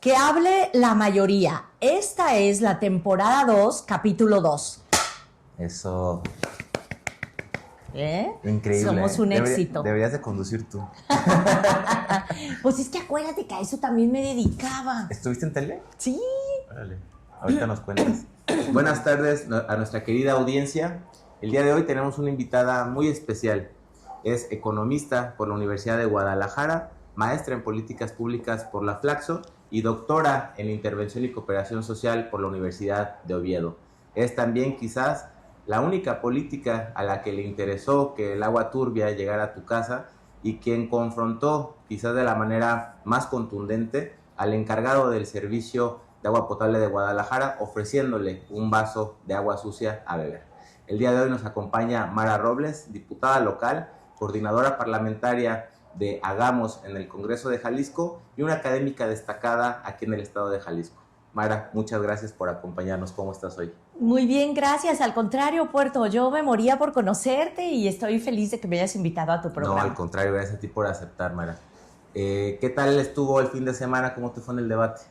Que hable la mayoría. Esta es la temporada 2, capítulo 2. Eso. ¿Eh? Increíble. Somos un éxito. Deberías de conducir tú. Pues es que acuérdate que a eso también me dedicaba. ¿Estuviste en tele? Sí. Órale, ahorita nos cuentas. Buenas tardes a nuestra querida audiencia. El día de hoy tenemos una invitada muy especial. Es economista por la Universidad de Guadalajara, maestra en políticas públicas por la Flaxo y doctora en intervención y cooperación social por la Universidad de Oviedo. Es también quizás la única política a la que le interesó que el agua turbia llegara a tu casa y quien confrontó quizás de la manera más contundente al encargado del servicio de agua potable de Guadalajara, ofreciéndole un vaso de agua sucia a beber. El día de hoy nos acompaña Mara Robles, diputada local, coordinadora parlamentaria de Hagamos en el Congreso de Jalisco y una académica destacada aquí en el estado de Jalisco. Mara, muchas gracias por acompañarnos. ¿Cómo estás hoy? Muy bien, gracias. Al contrario, Puerto, yo me moría por conocerte y estoy feliz de que me hayas invitado a tu programa. No, al contrario, gracias a ti por aceptar, Mara. ¿Qué tal estuvo el fin de semana? ¿Cómo te fue en el debate?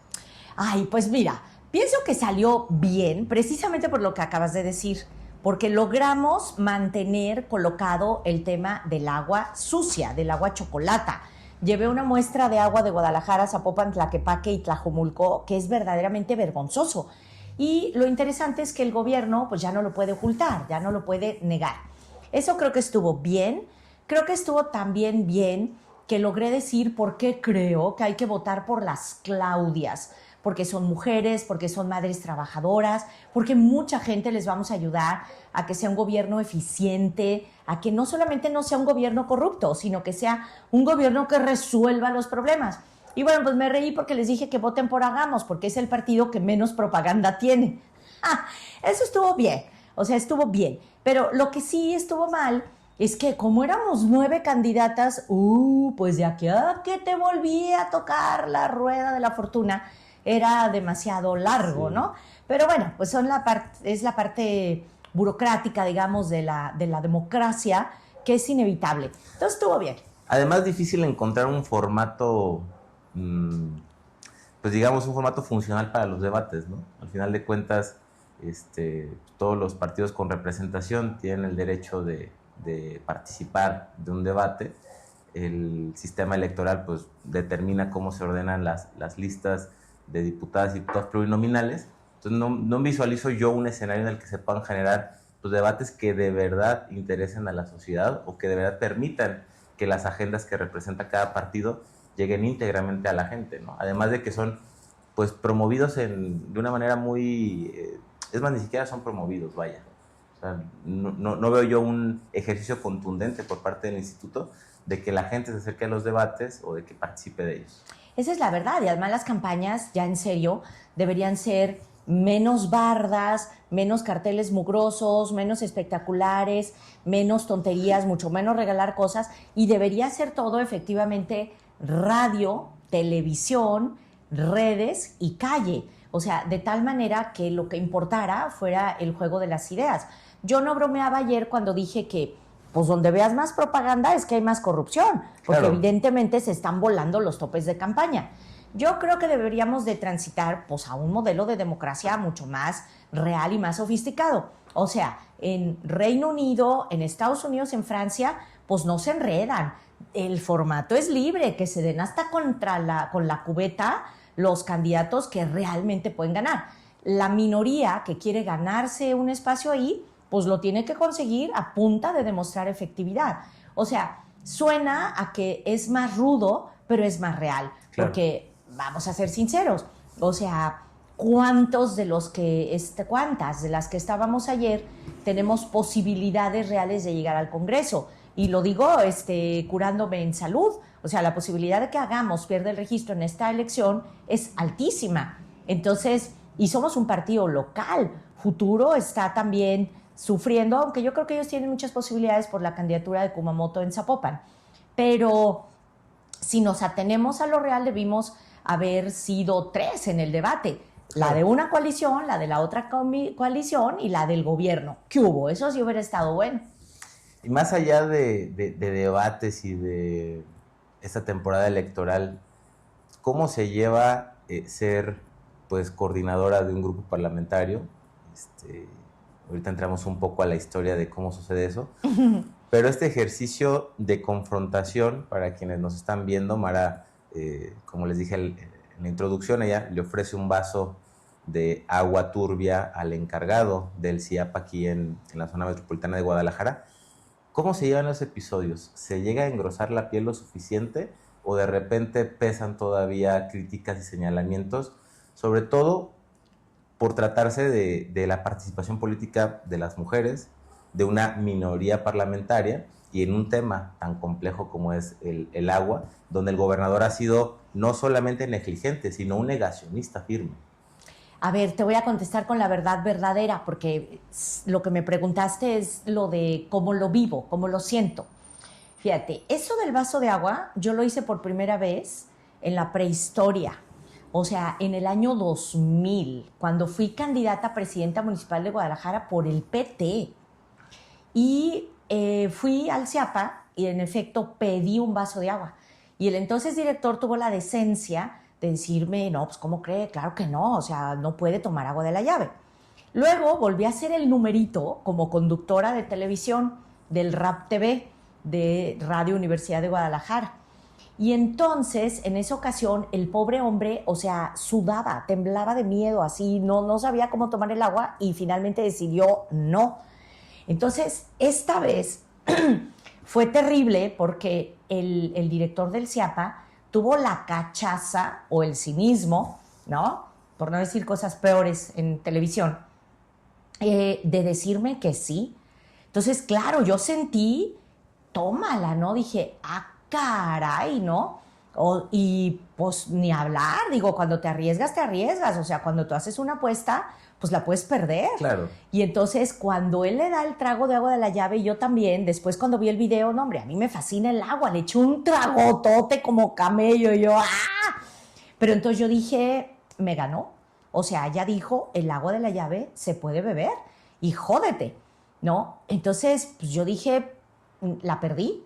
Ay, pues mira, pienso que salió bien, precisamente por lo que acabas de decir, porque logramos mantener colocado el tema del agua sucia, del agua chocolata. Llevé una muestra de agua de Guadalajara, Zapopan, Tlaquepaque y Tlajomulco, que es verdaderamente vergonzoso. Y lo interesante es que el gobierno pues ya no lo puede ocultar, ya no lo puede negar. Eso creo que estuvo bien. Creo que estuvo también bien que logré decir por qué creo que hay que votar por las Claudias, porque son mujeres, porque son madres trabajadoras, porque mucha gente les vamos a ayudar a que sea un gobierno eficiente, a que no solamente no sea un gobierno corrupto, sino que sea un gobierno que resuelva los problemas. Y bueno, pues me reí porque les dije que voten por Hagamos, porque es el partido que menos propaganda tiene. Eso estuvo bien, o sea, estuvo bien. Pero lo que sí estuvo mal es que como éramos 9 candidatas, pues de aquí a que te volví a tocar la rueda de la fortuna, era demasiado largo, sí, ¿no? Pero bueno, pues es la parte burocrática, digamos, de la democracia, que es inevitable. Entonces estuvo bien. Además, difícil encontrar un formato, pues digamos, un formato funcional para los debates, ¿no? Al final de cuentas, todos los partidos con representación tienen el derecho de participar de un debate. El sistema electoral, pues, determina cómo se ordenan las listas de diputadas y diputados plurinominales. Entonces no visualizo yo un escenario en el que se puedan generar pues, debates que de verdad interesen a la sociedad o que de verdad permitan que las agendas que representa cada partido lleguen íntegramente a la gente, ¿no? Además de que son pues promovidos de una manera muy... es más, ni siquiera son promovidos, vaya. O sea, no veo yo un ejercicio contundente por parte del instituto de que la gente se acerque a los debates o de que participe de ellos. Esa es la verdad, y además las campañas, ya en serio, deberían ser menos bardas, menos carteles mugrosos, menos espectaculares, menos tonterías, mucho menos regalar cosas, y debería ser todo efectivamente radio, televisión, redes y calle. O sea, de tal manera que lo que importara fuera el juego de las ideas. Yo no bromeaba ayer cuando dije que pues donde veas más propaganda es que hay más corrupción, porque claro, evidentemente se están volando los topes de campaña. Yo creo que deberíamos de transitar pues, a un modelo de democracia mucho más real y más sofisticado. O sea, en Reino Unido, en Estados Unidos, en Francia, pues no se enredan. El formato es libre, que se den hasta con la cubeta los candidatos que realmente pueden ganar. La minoría que quiere ganarse un espacio ahí, pues lo tiene que conseguir a punta de demostrar efectividad. O sea, suena a que es más rudo, pero es más real. Claro. Porque, vamos a ser sinceros, o sea, ¿cuántas de las que estábamos ayer tenemos posibilidades reales de llegar al Congreso? Y lo digo curándome en salud. O sea, la posibilidad de que Hagamos pierda el registro en esta elección es altísima. Entonces, y somos un partido local. Futuro está también sufriendo, aunque yo creo que ellos tienen muchas posibilidades por la candidatura de Kumamoto en Zapopan. Pero si nos atenemos a lo real, debimos haber sido 3 en el debate. La de una coalición, la de la otra coalición y la del gobierno. ¿Qué hubo? Eso sí hubiera estado bueno. Y más allá de debates y de esta temporada electoral, ¿cómo se lleva ser pues coordinadora de un grupo parlamentario. Ahorita entramos un poco a la historia de cómo sucede eso. Pero este ejercicio de confrontación, para quienes nos están viendo, Mara, como les dije en la introducción, ella le ofrece un vaso de agua turbia al encargado del CIAP aquí en la zona metropolitana de Guadalajara. ¿Cómo se llevan los episodios? ¿Se llega a engrosar la piel lo suficiente o de repente pesan todavía críticas y señalamientos, sobre todo por tratarse de la participación política de las mujeres, de una minoría parlamentaria y en un tema tan complejo como es el agua, donde el gobernador ha sido no solamente negligente, sino un negacionista firme? A ver, te voy a contestar con la verdad verdadera, porque lo que me preguntaste es lo de cómo lo vivo, cómo lo siento. Fíjate, eso del vaso de agua, yo lo hice por primera vez en la prehistoria, o sea, en el año 2000, cuando fui candidata a presidenta municipal de Guadalajara por el PT. Y fui al CIAPA y en efecto pedí un vaso de agua. Y el entonces director tuvo la decencia de decirme, no, pues ¿cómo cree? Claro que no, o sea, no puede tomar agua de la llave. Luego volví a hacer el numerito como conductora de televisión del RAP TV de Radio Universidad de Guadalajara. Y entonces, en esa ocasión, el pobre hombre, o sea, sudaba, temblaba de miedo, así, no sabía cómo tomar el agua y finalmente decidió no. Entonces, esta vez fue terrible porque el director del CIAPA tuvo la cachaza o el cinismo, ¿no? Por no decir cosas peores en televisión, de decirme que sí. Entonces, claro, yo sentí, tómala, ¿no? Dije, caray, ¿no? Y pues ni hablar, digo, cuando te arriesgas, o sea, cuando tú haces una apuesta, pues la puedes perder. Claro. Y entonces cuando él le da el trago de agua de la llave, y yo también, después cuando vi el video, no hombre, a mí me fascina el agua, le eché un tragotote como camello y yo, ¡ah! Pero entonces yo dije, me ganó, o sea, ya dijo, el agua de la llave se puede beber y jódete, ¿no? Entonces, pues yo dije, la perdí,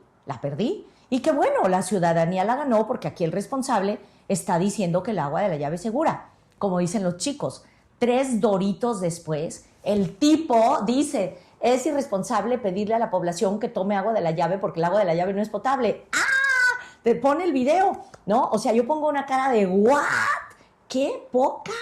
y que bueno, la ciudadanía la ganó porque aquí el responsable está diciendo que el agua de la llave es segura, como dicen los chicos. 3 doritos después, el tipo dice, es irresponsable pedirle a la población que tome agua de la llave porque el agua de la llave no es potable. ¡Ah! Te pone el video, ¿no? O sea, yo pongo una cara de ¿what? ¡Qué poca!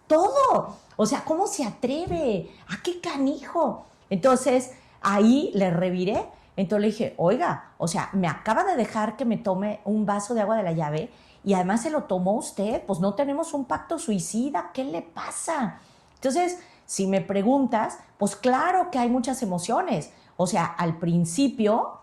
Todo. O sea, ¿cómo se atreve? ¿A qué canijo? Entonces, ahí le reviré. Entonces le dije, oiga, o sea, me acaba de dejar que me tome un vaso de agua de la llave y además se lo tomó usted, pues no tenemos un pacto suicida, ¿qué le pasa? Entonces, si me preguntas, pues claro que hay muchas emociones. O sea, al principio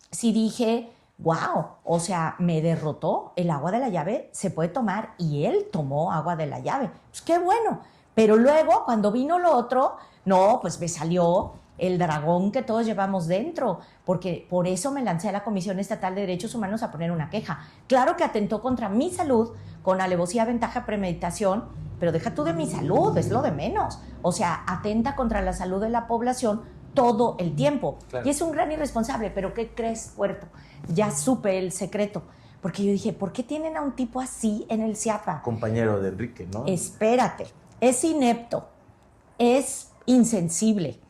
sí dije, wow, o sea, me derrotó, el agua de la llave se puede tomar y él tomó agua de la llave. Pues qué bueno. Pero luego, cuando vino lo otro, no, pues me salió el dragón que todos llevamos dentro, porque por eso me lancé a la Comisión Estatal de Derechos Humanos a poner una queja. Claro que atentó contra mi salud, con alevosía, ventaja, premeditación, pero deja tú de mi salud, es lo de menos. O sea, atenta contra la salud de la población todo el tiempo. Claro. Y es un gran irresponsable, pero ¿qué crees, Puerto? Ya supe el secreto, porque yo dije, ¿por qué tienen a un tipo así en el CIAPA? Compañero de Enrique, ¿no? Espérate, es inepto, es insensible,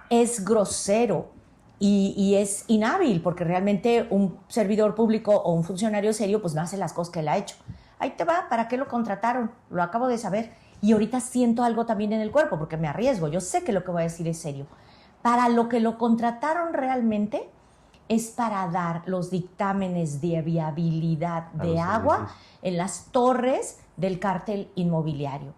es grosero y es inhábil, porque realmente un servidor público o un funcionario serio pues no hace las cosas que él ha hecho. Ahí te va, ¿para qué lo contrataron? Lo acabo de saber. Y ahorita siento algo también en el cuerpo, porque me arriesgo. Yo sé que lo que voy a decir es serio. Para lo que lo contrataron realmente es para dar los dictámenes de viabilidad de agua en las torres del cártel inmobiliario.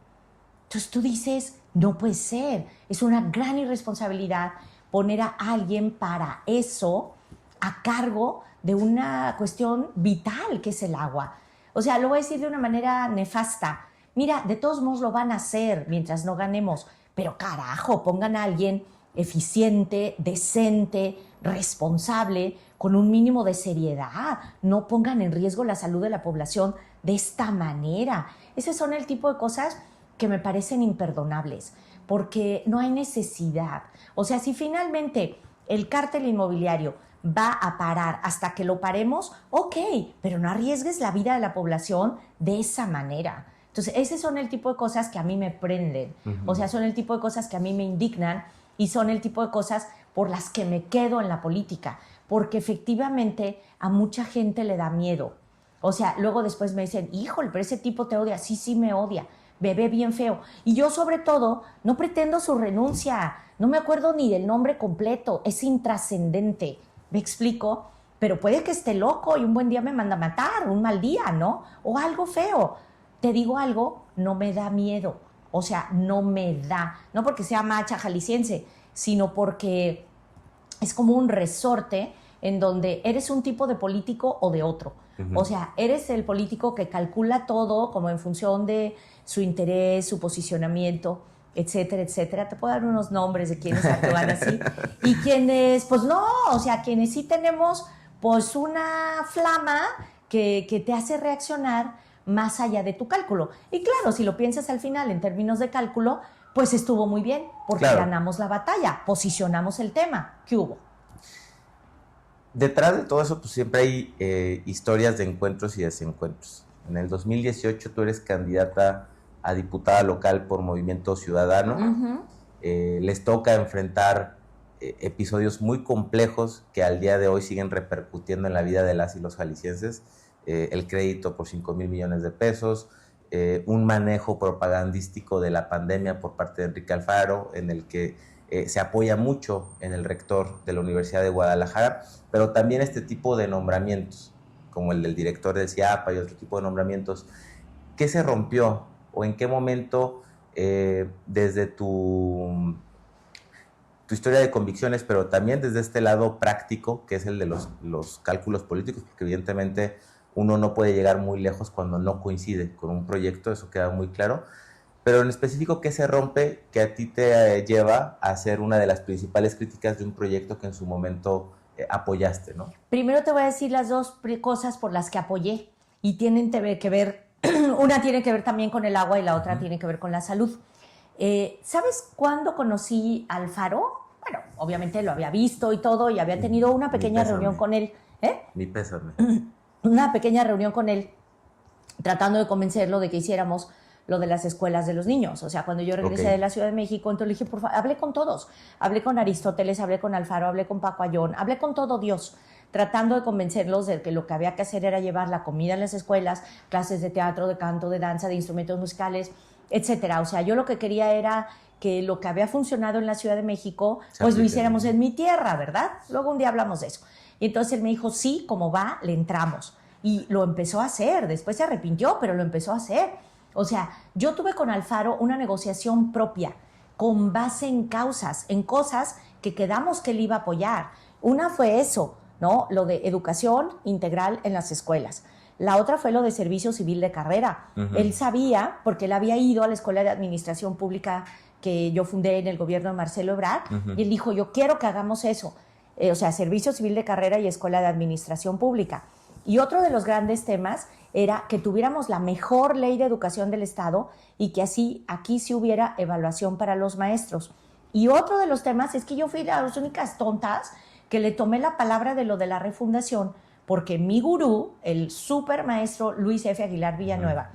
Entonces tú dices, no puede ser, es una gran irresponsabilidad poner a alguien para eso a cargo de una cuestión vital que es el agua. O sea, lo voy a decir de una manera nefasta. Mira, de todos modos lo van a hacer mientras no ganemos, pero carajo, pongan a alguien eficiente, decente, responsable, con un mínimo de seriedad. No pongan en riesgo la salud de la población de esta manera. Esos son el tipo de cosas que me parecen imperdonables, porque no hay necesidad. O sea, si finalmente el cártel inmobiliario va a parar. Hasta que lo paremos, ok, pero no arriesgues la vida de la población de esa manera. Entonces, ese son el tipo de cosas que a mí me prenden. O sea, son el tipo de cosas que a mí me indignan y son el tipo de cosas por las que me quedo en la política. Porque efectivamente a mucha gente le da miedo. O sea, luego después me dicen, híjole, pero ese tipo te odia. Sí, sí me odia. Me ve bien feo. Y yo, sobre todo, no pretendo su renuncia. No me acuerdo ni del nombre completo. Es intrascendente. ¿Me explico? Pero puede que esté loco y un buen día me manda a matar, un mal día, ¿no? O algo feo. Te digo algo, no me da miedo. O sea, no me da. No porque sea macha jalisciense, sino porque es como un resorte en donde eres un tipo de político o de otro. O sea, eres el político que calcula todo como en función de su interés, su posicionamiento, etcétera, etcétera. Te puedo dar unos nombres de quienes actúan así. Y quienes, pues no, o sea, quienes sí tenemos pues una flama que te hace reaccionar más allá de tu cálculo. Y claro, si lo piensas al final en términos de cálculo, pues estuvo muy bien, porque ganamos la batalla, posicionamos el tema. ¿Qué hubo? Detrás de todo eso, pues siempre hay historias de encuentros y desencuentros. En el 2018 tú eres candidata a diputada local por Movimiento Ciudadano. Les toca enfrentar episodios muy complejos que al día de hoy siguen repercutiendo en la vida de las y los jaliscienses. El crédito por 5,000 millones de pesos, un manejo propagandístico de la pandemia por parte de Enrique Alfaro, en el que se apoya mucho en el rector de la Universidad de Guadalajara, pero también este tipo de nombramientos, como el del director del CIAPA y otro tipo de nombramientos. ¿Qué se rompió o en qué momento desde tu historia de convicciones, pero también desde este lado práctico, que es el de los cálculos políticos, porque evidentemente uno no puede llegar muy lejos cuando no coincide con un proyecto, eso queda muy claro, pero en específico, ¿qué se rompe que a ti te lleva a ser una de las principales críticas de un proyecto que en su momento apoyaste, ¿no? Primero te voy a decir las dos cosas por las que apoyé y tienen que ver, una tiene que ver también con el agua y la otra tiene que ver con la salud. ¿Sabes cuándo conocí a Alfaro? Bueno, obviamente lo había visto y todo, y había tenido una pequeña reunión con él. Mi pésame. Una pequeña reunión con él, tratando de convencerlo de que hiciéramos lo de las escuelas de los niños. O sea, cuando yo regresé de la Ciudad de México, entonces le dije, por favor, hablé con todos. Hablé con Aristóteles, hablé con Alfaro, hablé con Paco Ayón, hablé con todo Dios, tratando de convencerlos de que lo que había que hacer era llevar la comida en las escuelas, clases de teatro, de canto, de danza, de instrumentos musicales, etcétera. O sea, yo lo que quería era que lo que había funcionado en la Ciudad de México, pues lo hiciéramos en mi tierra, ¿verdad? Luego un día hablamos de eso. Y entonces él me dijo, sí, como va, le entramos. Y lo empezó a hacer, después se arrepintió, pero lo empezó a hacer. O sea, yo tuve con Alfaro una negociación propia, con base en causas, en cosas que quedamos que él iba a apoyar. Una fue eso, ¿no? Lo de educación integral en las escuelas. La otra fue lo de servicio civil de carrera. Él sabía, porque él había ido a la Escuela de Administración Pública que yo fundé en el gobierno de Marcelo Ebrard, y él dijo, yo quiero que hagamos eso. O sea, servicio civil de carrera y Escuela de Administración Pública. Y otro de los grandes temas era que tuviéramos la mejor ley de educación del Estado y que así aquí sí hubiera evaluación para los maestros. Y otro de los temas es que yo fui de las únicas tontas que le tomé la palabra de lo de la refundación, porque mi gurú, el super maestro Luis F. Aguilar Villanueva,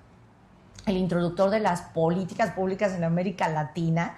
el introductor de las políticas públicas en América Latina,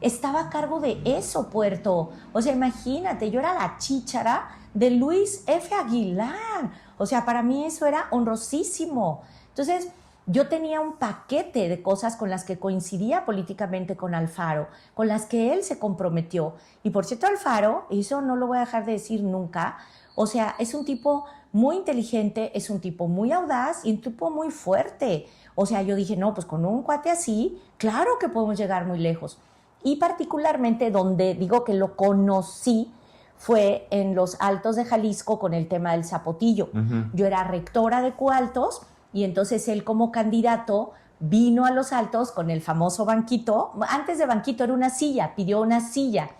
estaba a cargo de eso, Puerto. O sea, imagínate, yo era la chíchara de Luis F. Aguilar. O sea, para mí eso era honrosísimo. Entonces, yo tenía un paquete de cosas con las que coincidía políticamente con Alfaro, con las que él se comprometió. Y por cierto, Alfaro, eso no lo voy a dejar de decir nunca, o sea, es un tipo muy inteligente, es un tipo muy audaz y un tipo muy fuerte. O sea, yo dije, no, pues con un cuate así, claro que podemos llegar muy lejos. Y particularmente donde digo que lo conocí fue en los Altos de Jalisco con el tema del zapotillo. Yo era rectora de Coaltos y entonces él como candidato vino a los Altos con el famoso banquito. Antes de banquito era una silla, pidió una silla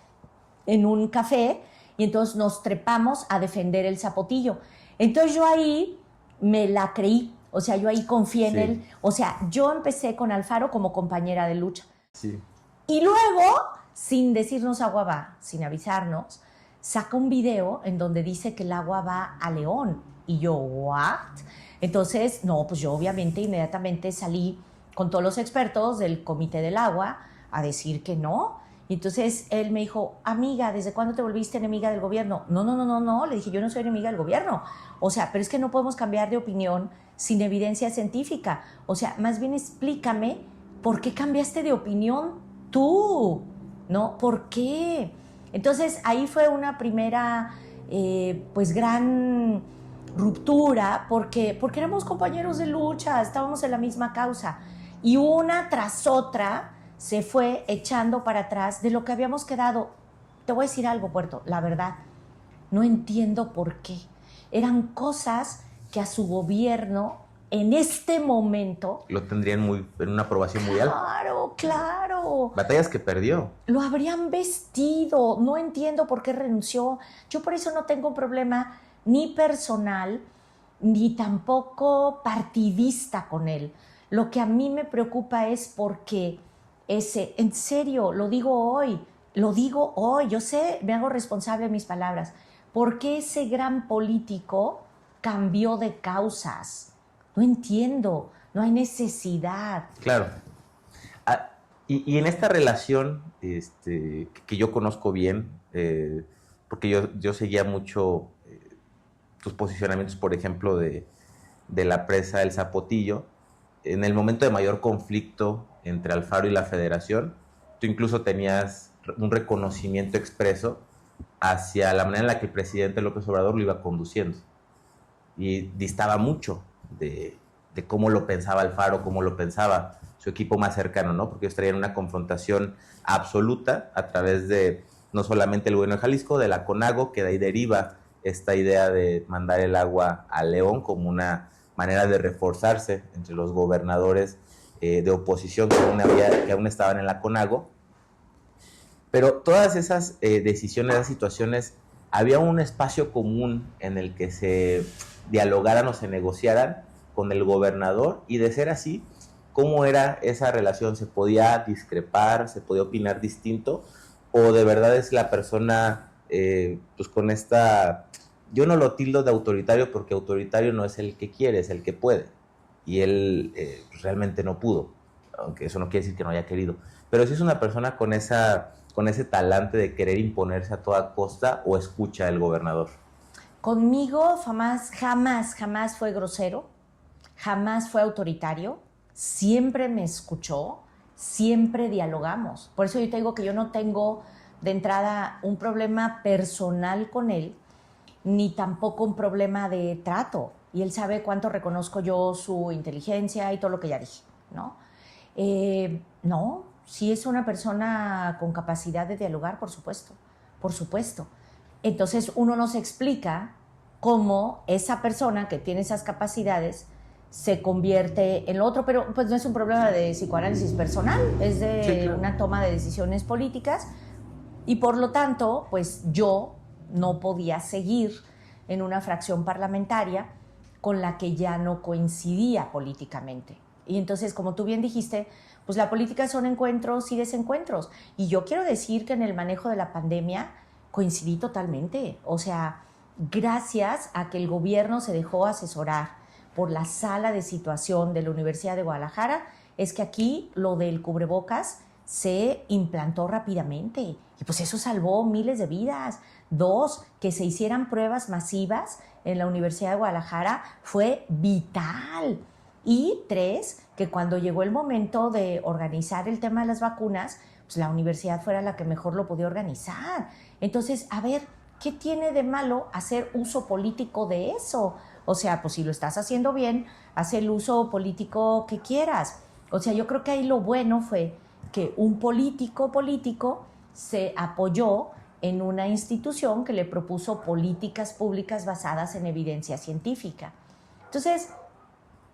en un café y entonces nos trepamos a defender el zapotillo. Entonces yo ahí me la creí, o sea, yo ahí confié en él. O sea, yo empecé con Alfaro como compañera de lucha. Sí. Y luego, sin decirnos agua va, sin avisarnos, saca un video en donde dice que el agua va a León. Y yo, ¿what? Entonces, no, pues yo obviamente inmediatamente salí con todos los expertos del Comité del Agua a decir que no. Y entonces él me dijo, amiga, ¿desde cuándo te volviste enemiga del gobierno? No, le dije, yo no soy enemiga del gobierno. O sea, pero es que no podemos cambiar de opinión sin evidencia científica. O sea, más bien explícame por qué cambiaste de opinión tú, ¿no? ¿Por qué? Entonces ahí fue una primera, pues gran ruptura, porque éramos compañeros de lucha, estábamos en la misma causa. Y una tras otra se fue echando para atrás de lo que habíamos quedado. Te voy a decir algo, Puerto, la verdad, no entiendo por qué. Eran cosas que a su gobierno en este momento Lo tendrían en una aprobación muy alta. Claro. Batallas que perdió. Lo habrían vestido. No entiendo por qué renunció. Yo por eso no tengo un problema ni personal ni tampoco partidista con él. Lo que a mí me preocupa es porque en serio, lo digo hoy, yo sé, me hago responsable de mis palabras, porque ese gran político cambió de causas. No entiendo, no hay necesidad. Claro. Y en esta relación que yo conozco bien, porque yo seguía mucho tus posicionamientos, por ejemplo, de la presa del Zapotillo, en el momento de mayor conflicto entre Alfaro y la Federación, tú incluso tenías un reconocimiento expreso hacia la manera en la que el presidente López Obrador lo iba conduciendo. Y distaba mucho de cómo lo pensaba Alfaro, cómo lo pensaba su equipo más cercano, ¿no? Porque ellos traían una confrontación absoluta a través de no solamente el gobierno de Jalisco, de la CONAGO, que de ahí deriva esta idea de mandar el agua a León como una manera de reforzarse entre los gobernadores de oposición que aún estaban en la CONAGO. Pero todas esas decisiones, esas situaciones, había un espacio común en el que se dialogaran o se negociaran con el gobernador, y de ser así, ¿cómo era esa relación? ¿Se podía discrepar? ¿Se podía opinar distinto? ¿O de verdad es la persona pues con esta... Yo no lo tildo de autoritario, porque autoritario no es el que quiere, es el que puede. Y él realmente no pudo, aunque eso no quiere decir que no haya querido. Pero sí es una persona con ese talante de querer imponerse a toda costa, o escucha al gobernador. Conmigo jamás fue grosero, jamás fue autoritario, siempre me escuchó, siempre dialogamos. Por eso yo te digo que yo no tengo de entrada un problema personal con él, ni tampoco un problema de trato. Y él sabe cuánto reconozco yo su inteligencia y todo lo que ya dije, ¿no? No, sí es una persona con capacidad de dialogar, por supuesto, por supuesto. Entonces uno no se explica cómo esa persona que tiene esas capacidades se convierte en lo otro, pero pues no es un problema de psicoanálisis personal, es de sí, claro, una toma de decisiones políticas, y por lo tanto, pues yo no podía seguir en una fracción parlamentaria con la que ya no coincidía políticamente. Y entonces, como tú bien dijiste, pues la política son encuentros y desencuentros. Y yo quiero decir que en el manejo de la pandemia coincidí totalmente. O sea, gracias a que el gobierno se dejó asesorar por la sala de situación de la Universidad de Guadalajara, es que aquí lo del cubrebocas se implantó rápidamente. Y pues eso salvó miles de vidas. 2, que se hicieran pruebas masivas en la Universidad de Guadalajara fue vital. Y 3, que cuando llegó el momento de organizar el tema de las vacunas, pues la universidad fuera la que mejor lo podía organizar. Entonces, a ver, ¿qué tiene de malo hacer uso político de eso? O sea, pues si lo estás haciendo bien, haz el uso político que quieras. O sea, yo creo que ahí lo bueno fue que un político se apoyó en una institución que le propuso políticas públicas basadas en evidencia científica. Entonces,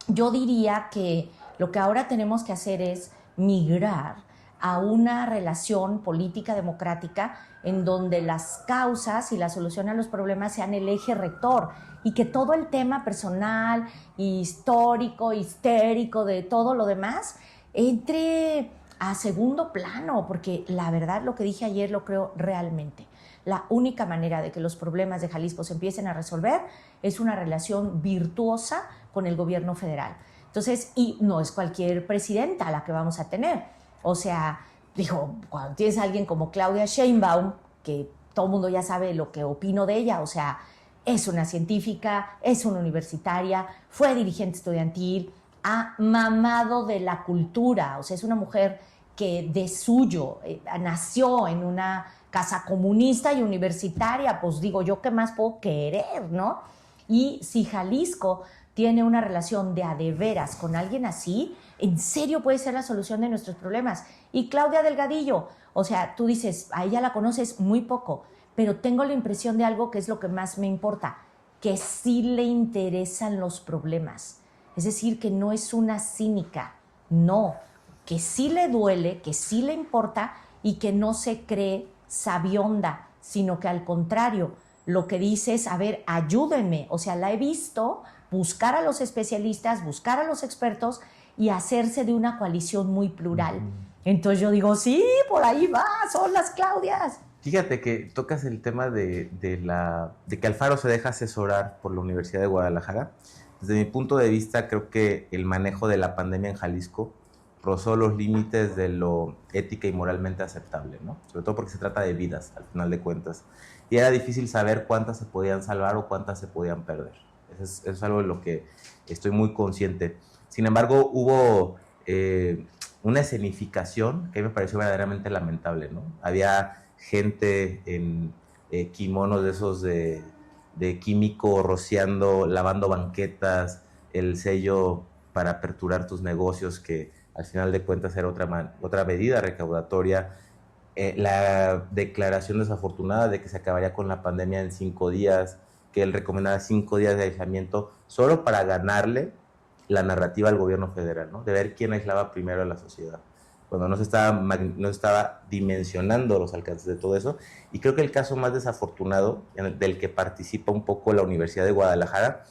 yo diría que lo que ahora tenemos que hacer es migrar a una relación política democrática en donde las causas y la solución a los problemas sean el eje rector, y que todo el tema personal, histórico, histérico, de todo lo demás, entre a segundo plano, porque la verdad lo que dije ayer lo creo realmente. La única manera de que los problemas de Jalisco se empiecen a resolver es una relación virtuosa con el gobierno federal. Entonces, y no es cualquier presidenta la que vamos a tener. O sea, digo, cuando tienes a alguien como Claudia Sheinbaum, que todo el mundo ya sabe lo que opino de ella, o sea, es una científica, es una universitaria, fue dirigente estudiantil, ha mamado de la cultura, o sea, es una mujer que de suyo nació en una casa comunista y universitaria, pues digo, ¿yo qué más puedo querer, no? Y si Jalisco tiene una relación de a de veras con alguien así, en serio puede ser la solución de nuestros problemas. Y Claudia Delgadillo, o sea, tú dices, a ella la conoces muy poco, pero tengo la impresión de algo que es lo que más me importa, que sí le interesan los problemas. Es decir, que no es una cínica, no, que sí le duele, que sí le importa y que no se cree sabionda, sino que al contrario, lo que dice es, a ver, ayúdenme, o sea, la he visto buscar a los especialistas, buscar a los expertos y hacerse de una coalición muy plural. Entonces yo digo, sí, por ahí va, son las Claudias. Fíjate que tocas el tema de que Alfaro se deja asesorar por la Universidad de Guadalajara. Desde mi punto de vista, creo que el manejo de la pandemia en Jalisco rozó los límites de lo ética y moralmente aceptable, ¿no? Sobre todo porque se trata de vidas, al final de cuentas. Y era difícil saber cuántas se podían salvar o cuántas se podían perder. Eso es algo de lo que estoy muy consciente. Sin embargo, hubo una escenificación que me pareció verdaderamente lamentable, ¿no? Había gente en kimonos de esos de químico rociando, lavando banquetas, el sello para aperturar tus negocios, que al final de cuentas era otra medida recaudatoria. La declaración desafortunada de que se acabaría con la pandemia en 5 días, que él recomendaba 5 días de aislamiento, solo para ganarle la narrativa al gobierno federal, ¿no? De ver quién aislaba primero a la sociedad, cuando no se estaba dimensionando los alcances de todo eso. Y creo que el caso más desafortunado, del que participa un poco la Universidad de Guadalajara,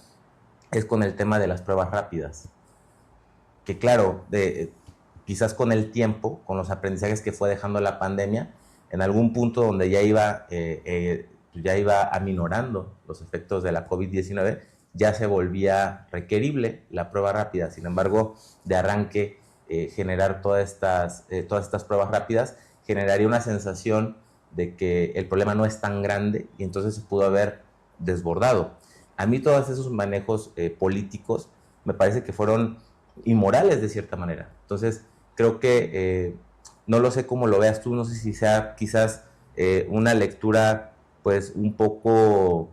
es con el tema de las pruebas rápidas. Que claro, quizás con el tiempo, con los aprendizajes que fue dejando la pandemia, en algún punto donde ya iba aminorando los efectos de la COVID-19, ya se volvía requerible la prueba rápida. Sin embargo, de arranque, generar todas estas pruebas rápidas generaría una sensación de que el problema no es tan grande y entonces se pudo haber desbordado. A mí todos esos manejos políticos me parece que fueron inmorales de cierta manera. Entonces creo que no lo sé cómo lo veas tú, no sé si sea quizás una lectura pues un poco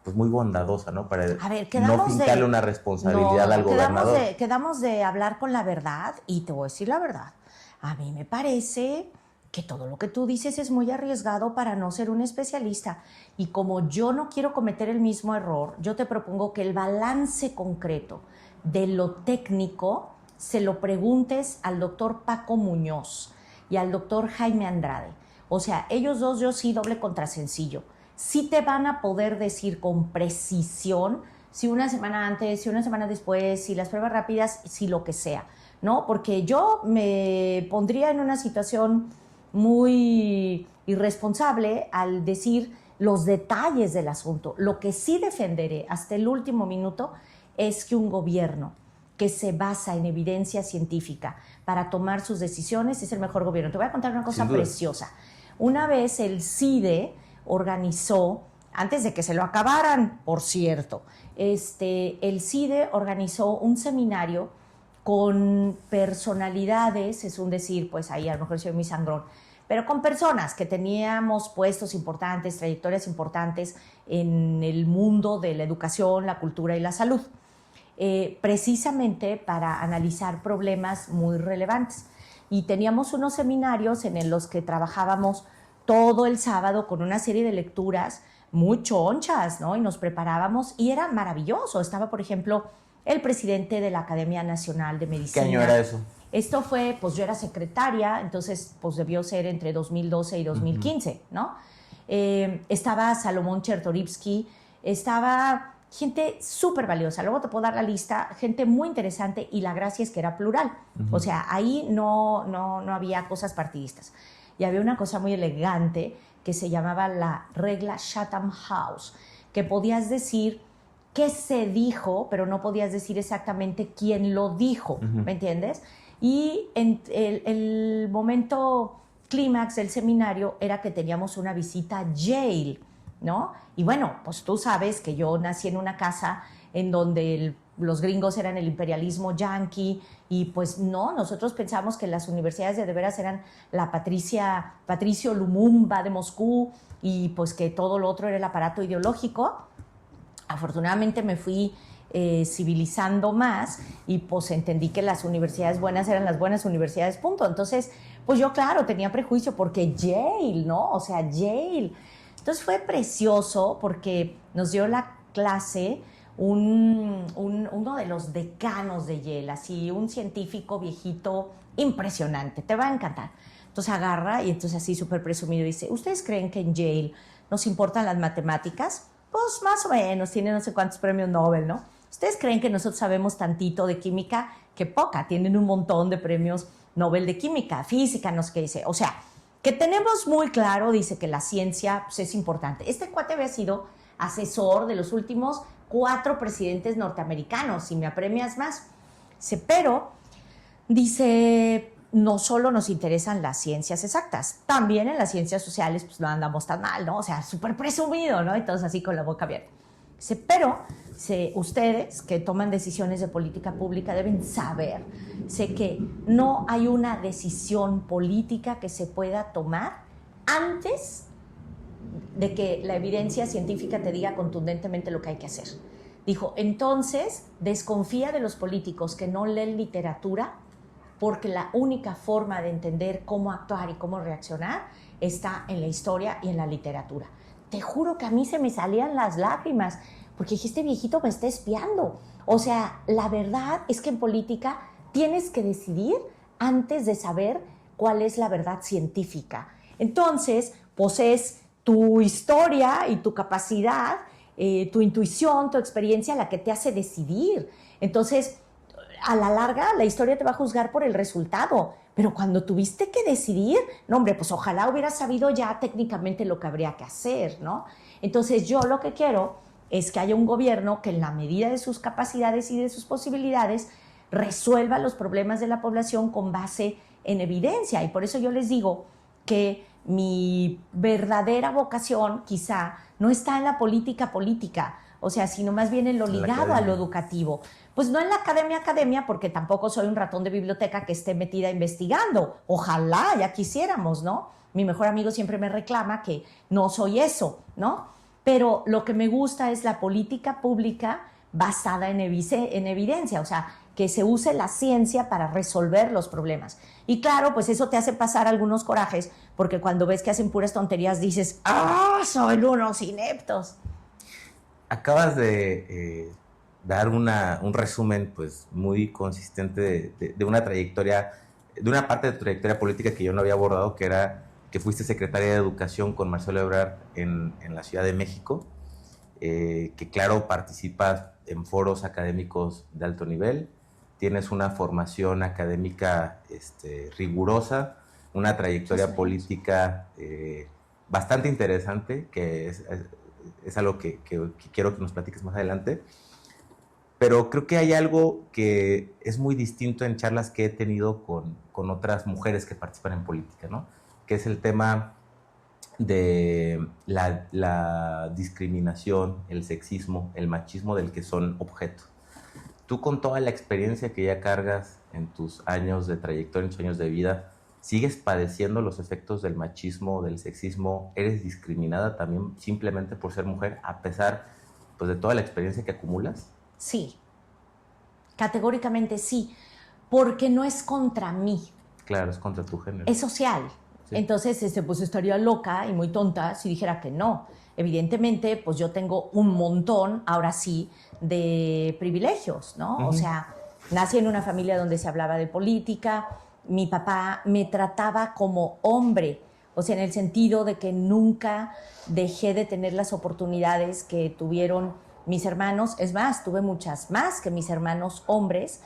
pues muy bondadosa, ¿no? Para no fincarle una responsabilidad al gobernador. Quedamos de hablar con la verdad, y te voy a decir la verdad. A mí me parece que todo lo que tú dices es muy arriesgado para no ser un especialista. Y como yo no quiero cometer el mismo error, yo te propongo que el balance concreto de lo técnico se lo preguntes al doctor Paco Muñoz y al doctor Jaime Andrade. O sea, ellos dos, yo sí, doble contra sencillo. Sí te van a poder decir con precisión si una semana antes, si una semana después, si las pruebas rápidas, si lo que sea, ¿no? Porque yo me pondría en una situación muy irresponsable al decir los detalles del asunto. Lo que sí defenderé hasta el último minuto es que un gobierno que se basa en evidencia científica para tomar sus decisiones es el mejor gobierno. Te voy a contar una cosa preciosa. Una vez el CIDE organizó, antes de que se lo acabaran, por cierto, el CIDE organizó un seminario con personalidades, es un decir, pues ahí a lo mejor soy muy sangrón, pero con personas que teníamos puestos importantes, trayectorias importantes en el mundo de la educación, la cultura y la salud, precisamente para analizar problemas muy relevantes. Y teníamos unos seminarios en los que trabajábamos todo el sábado con una serie de lecturas muy chonchas, ¿no? Y nos preparábamos y era maravilloso. Estaba, por ejemplo, el presidente de la Academia Nacional de Medicina. ¿Qué año era eso? Esto fue, pues yo era secretaria, entonces pues debió ser entre 2012 y 2015, ¿no? Estaba Salomón Chertorivsky, estaba gente súper valiosa. Luego te puedo dar la lista, gente muy interesante, y la gracia es que era plural. O sea, ahí no había cosas partidistas. y había una cosa muy elegante que se llamaba la regla Chatham House, que podías decir qué se dijo, pero no podías decir exactamente quién lo dijo, ¿me entiendes? Y en el momento clímax del seminario era que teníamos una visita a Yale, ¿no? Y bueno, pues tú sabes que yo nací en una casa en donde los gringos eran el imperialismo yanqui y pues no, nosotros pensamos que las universidades de veras eran la Patricio Lumumba de Moscú y pues que todo lo otro era el aparato ideológico. Afortunadamente me fui civilizando más y pues entendí que las universidades buenas eran las buenas universidades, punto. Entonces, pues yo claro, tenía prejuicio porque Yale, ¿no? O sea, Yale. Entonces fue precioso porque nos dio la clase uno de los decanos de Yale, así un científico viejito impresionante, te va a encantar. Entonces agarra y entonces así súper presumido dice, ¿ustedes creen que en Yale nos importan las matemáticas? Pues más o menos, tiene no sé cuántos premios Nobel, ¿no? ¿Ustedes creen que nosotros sabemos tantito de química? Que poca, tienen un montón de premios Nobel de química, física, no sé qué dice. O sea, que tenemos muy claro, dice que la ciencia pues, es importante. Este cuate había sido asesor de los últimos 4 presidentes norteamericanos, si me apremias más. Pero, dice, no solo nos interesan las ciencias exactas, también en las ciencias sociales pues no andamos tan mal, ¿no? O sea, súper presumido, ¿no? Y todos así con la boca abierta. Pero ustedes que toman decisiones de política pública deben saber que no hay una decisión política que se pueda tomar antes de que la evidencia científica te diga contundentemente lo que hay que hacer. Dijo, entonces desconfía de los políticos que no leen literatura porque la única forma de entender cómo actuar y cómo reaccionar está en la historia y en la literatura. Te juro que a mí se me salían las lágrimas, porque dije, este viejito me está espiando. O sea, la verdad es que en política tienes que decidir antes de saber cuál es la verdad científica. Entonces, pues es tu historia y tu capacidad, tu intuición, tu experiencia la que te hace decidir. Entonces, a la larga, la historia te va a juzgar por el resultado. Pero cuando tuviste que decidir, no, hombre, pues ojalá hubieras sabido ya técnicamente lo que habría que hacer, ¿no? Entonces, yo lo que quiero es que haya un gobierno que en la medida de sus capacidades y de sus posibilidades resuelva los problemas de la población con base en evidencia. Y por eso yo les digo que mi verdadera vocación quizá no está en la política, o sea, sino más bien en lo ligado a lo educativo. Pues no en la academia, porque tampoco soy un ratón de biblioteca que esté metida investigando. Ojalá, ya quisiéramos, ¿no? Mi mejor amigo siempre me reclama que no soy eso, ¿no? Pero lo que me gusta es la política pública basada en evidencia, o sea, que se use la ciencia para resolver los problemas. Y claro, pues eso te hace pasar algunos corajes, porque cuando ves que hacen puras tonterías dices, ¡ah, son unos ineptos! Acabas de dar un resumen pues muy consistente de una trayectoria, de una parte de tu trayectoria política que yo no había abordado, que era que fuiste secretaria de Educación con Marcelo Ebrard en la Ciudad de México, que claro, participas en foros académicos de alto nivel, tienes una formación académica rigurosa, una trayectoria política bastante interesante, que es algo que quiero que nos platiques más adelante. Pero creo que hay algo que es muy distinto en charlas que he tenido con otras mujeres que participan en política, ¿no? Que es el tema de la discriminación, el sexismo, el machismo del que son objeto. Tú, con toda la experiencia que ya cargas en tus años de trayectoria, en tus años de vida, ¿sigues padeciendo los efectos del machismo, del sexismo? ¿Eres discriminada también simplemente por ser mujer, a pesar pues, de toda la experiencia que acumulas? Sí, categóricamente sí, porque no es contra mí. Claro, es contra tu género. Es social. Sí. Entonces, pues estaría loca y muy tonta si dijera que no. Evidentemente, pues yo tengo un montón, ahora sí, de privilegios, ¿no? O sea, nací en una familia donde se hablaba de política, mi papá me trataba como hombre, o sea, en el sentido de que nunca dejé de tener las oportunidades que tuvieron mis hermanos. Es más, tuve muchas más que mis hermanos hombres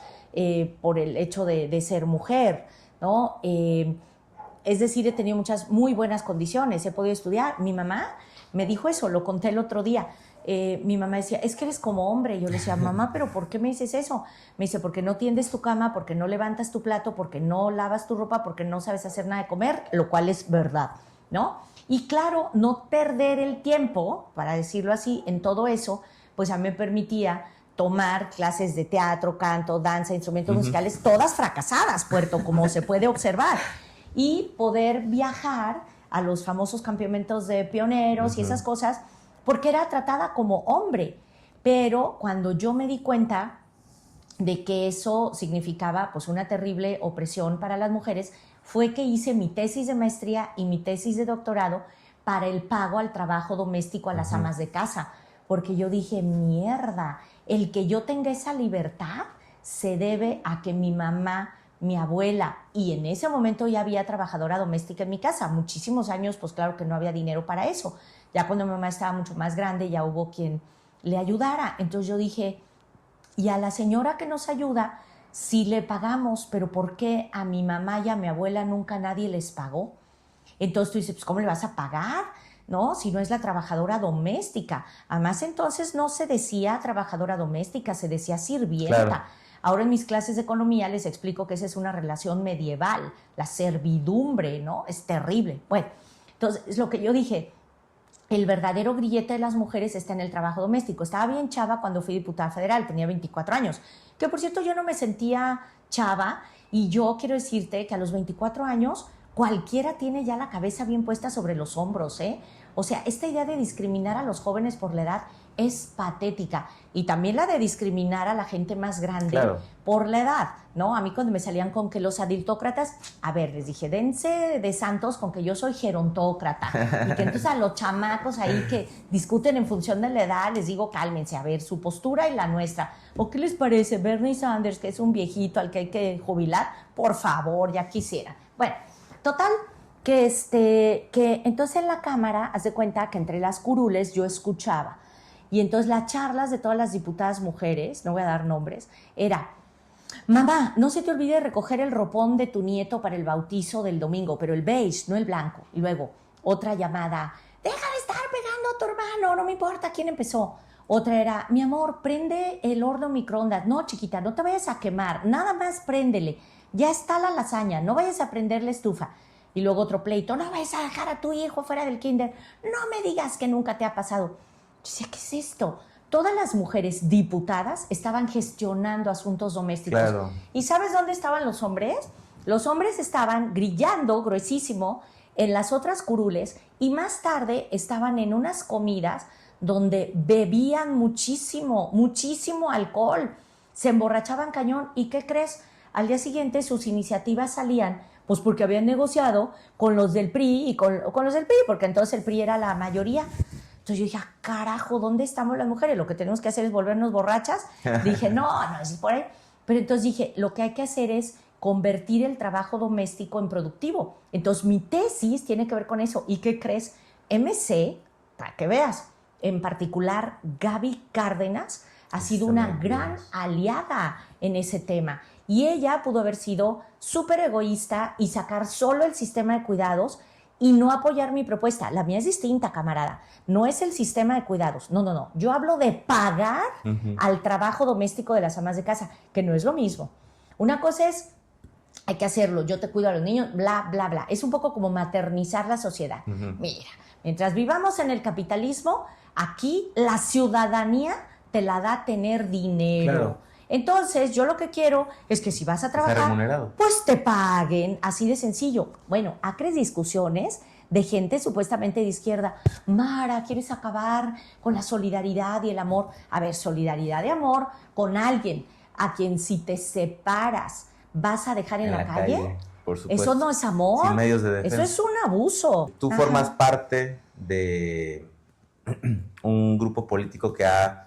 por el hecho de ser mujer, ¿no? es decir, he tenido muchas muy buenas condiciones, he podido estudiar. Mi mamá me dijo eso, lo conté el otro día. Mi mamá decía, es que eres como hombre. Y yo le decía, mamá, ¿pero por qué me dices eso? Me dice, porque no tiendes tu cama, porque no levantas tu plato, porque no lavas tu ropa, porque no sabes hacer nada de comer, lo cual es verdad, ¿no? Y claro, no perder el tiempo, para decirlo así, en todo eso, pues a mí me permitía tomar clases de teatro, canto, danza, instrumentos musicales, todas fracasadas, Puerto, como se puede observar, y poder viajar a los famosos campamentos de pioneros y esas cosas, porque era tratada como hombre. Pero cuando yo me di cuenta de que eso significaba pues una terrible opresión para las mujeres, fue que hice mi tesis de maestría y mi tesis de doctorado para el pago al trabajo doméstico a las amas de casa, porque yo dije, mierda, el que yo tenga esa libertad se debe a que mi mamá, mi abuela, y en ese momento ya había trabajadora doméstica en mi casa, muchísimos años, pues claro que no había dinero para eso. Ya cuando mi mamá estaba mucho más grande, ya hubo quien le ayudara. Entonces yo dije, y a la señora que nos ayuda, sí le pagamos, pero ¿por qué a mi mamá y a mi abuela nunca nadie les pagó? Entonces tú dices, pues ¿cómo le vas a pagar? ¿No? Si no es la trabajadora doméstica. Además, entonces no se decía trabajadora doméstica, se decía sirvienta. Claro. Ahora en mis clases de economía les explico que esa es una relación medieval, la servidumbre, ¿no? Es terrible. Bueno, entonces es lo que yo dije, el verdadero grillete de las mujeres está en el trabajo doméstico. Estaba bien chava cuando fui diputada federal, tenía 24 años, que por cierto yo no me sentía chava, y yo quiero decirte que a los 24 años cualquiera tiene ya la cabeza bien puesta sobre los hombros, ¿eh? O sea, esta idea de discriminar a los jóvenes por la edad es patética. Y también la de discriminar a la gente más grande por la edad, ¿no? A mí cuando me salían con que los adultócratas, a ver, les dije, dense de santos con que yo soy gerontócrata. Y que entonces a los chamacos ahí que discuten en función de la edad, les digo, cálmense, a ver, su postura y la nuestra. ¿O qué les parece Bernie Sanders, que es un viejito al que hay que jubilar? Por favor, ya quisiera. Bueno, total, que entonces en la Cámara, haz de cuenta que entre las curules yo escuchaba. Y entonces las charlas de todas las diputadas mujeres, no voy a dar nombres, era, mamá, no se te olvide recoger el ropón de tu nieto para el bautizo del domingo, pero el beige, no el blanco. Y luego otra llamada, deja de estar pegando a tu hermano, no me importa quién empezó. Otra era, mi amor, prende el horno microondas. No, chiquita, no te vayas a quemar, nada más préndele. Ya está la lasaña, no vayas a prender la estufa. Y luego otro pleito, no vayas a dejar a tu hijo fuera del kinder. No me digas que nunca te ha pasado. Yo decía, ¿qué es esto? Todas las mujeres diputadas estaban gestionando asuntos domésticos. Claro. ¿Y sabes dónde estaban los hombres? Los hombres estaban grillando gruesísimo en las otras curules y más tarde estaban en unas comidas donde bebían muchísimo, muchísimo alcohol. Se emborrachaban cañón. ¿Y qué crees? Al día siguiente sus iniciativas salían, pues porque habían negociado con los del PRI y con los del PRI, porque entonces el PRI era la mayoría. Entonces yo dije, carajo, ¿dónde estamos las mujeres? Lo que tenemos que hacer es volvernos borrachas. Dije, no es por ahí. Pero entonces dije, lo que hay que hacer es convertir el trabajo doméstico en productivo. Entonces mi tesis tiene que ver con eso. ¿Y qué crees? MC, para que veas, en particular Gaby Cárdenas, ha sido una gran aliada en ese tema. Y ella pudo haber sido súper egoísta y sacar solo el sistema de cuidados y no apoyar mi propuesta. La mía es distinta, camarada. No es el sistema de cuidados. No. Yo hablo de pagar al trabajo doméstico de las amas de casa, que no es lo mismo. Una cosa es, hay que hacerlo, yo te cuido a los niños, bla, bla, bla. Es un poco como maternizar la sociedad. Mira, mientras vivamos en el capitalismo, aquí la ciudadanía te la da tener dinero. Claro. Entonces, yo lo que quiero es que si vas a trabajar, pues te paguen, así de sencillo. Bueno, acres discusiones de gente supuestamente de izquierda. Mara, ¿quieres acabar con la solidaridad y el amor? A ver, solidaridad y amor con alguien a quien si te separas vas a dejar en la calle. Por supuesto. Eso no es amor. Sin medios de defensa. Eso es un abuso. Tú formas parte de un grupo político que ha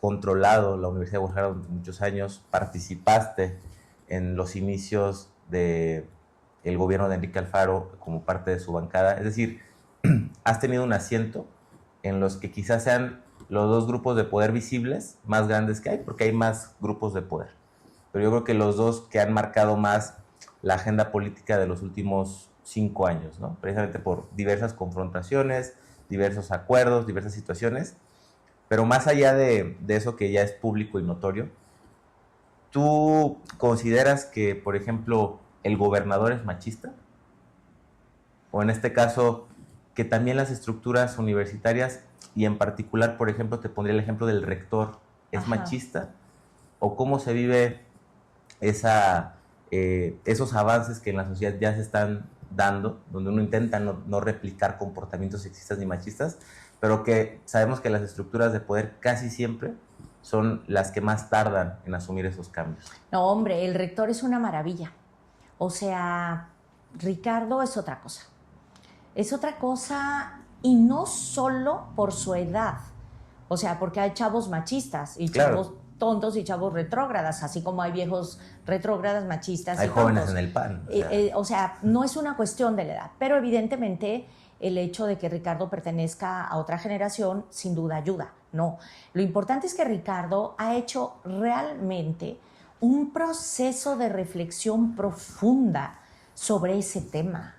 controlado la Universidad de Guadalajara durante muchos años, participaste en los inicios del gobierno de Enrique Alfaro como parte de su bancada, es decir, has tenido un asiento en los que quizás sean los dos grupos de poder visibles más grandes que hay, porque hay más grupos de poder, pero yo creo que los dos que han marcado más la agenda política de los últimos 5 años, ¿no? Precisamente por diversas confrontaciones, diversos acuerdos, diversas situaciones. Pero más allá de eso que ya es público y notorio, ¿tú consideras que, por ejemplo, el gobernador es machista? O en este caso, que también las estructuras universitarias, y en particular, por ejemplo, te pondría el ejemplo del rector, ¿es machista? ¿O cómo se vive esos avances que en la sociedad ya se están dando, donde uno intenta no replicar comportamientos sexistas ni machistas, pero que sabemos que las estructuras de poder casi siempre son las que más tardan en asumir esos cambios? No, hombre, el rector es una maravilla. O sea, Ricardo es otra cosa. Es otra cosa, y no solo por su edad. O sea, porque hay chavos machistas y chavos tontos y chavos retrógradas, así como hay viejos retrógradas, machistas. Hay jóvenes tontos en el PAN. O sea, no es una cuestión de la edad, pero evidentemente el hecho de que Ricardo pertenezca a otra generación sin duda ayuda. No, lo importante es que Ricardo ha hecho realmente un proceso de reflexión profunda sobre ese tema.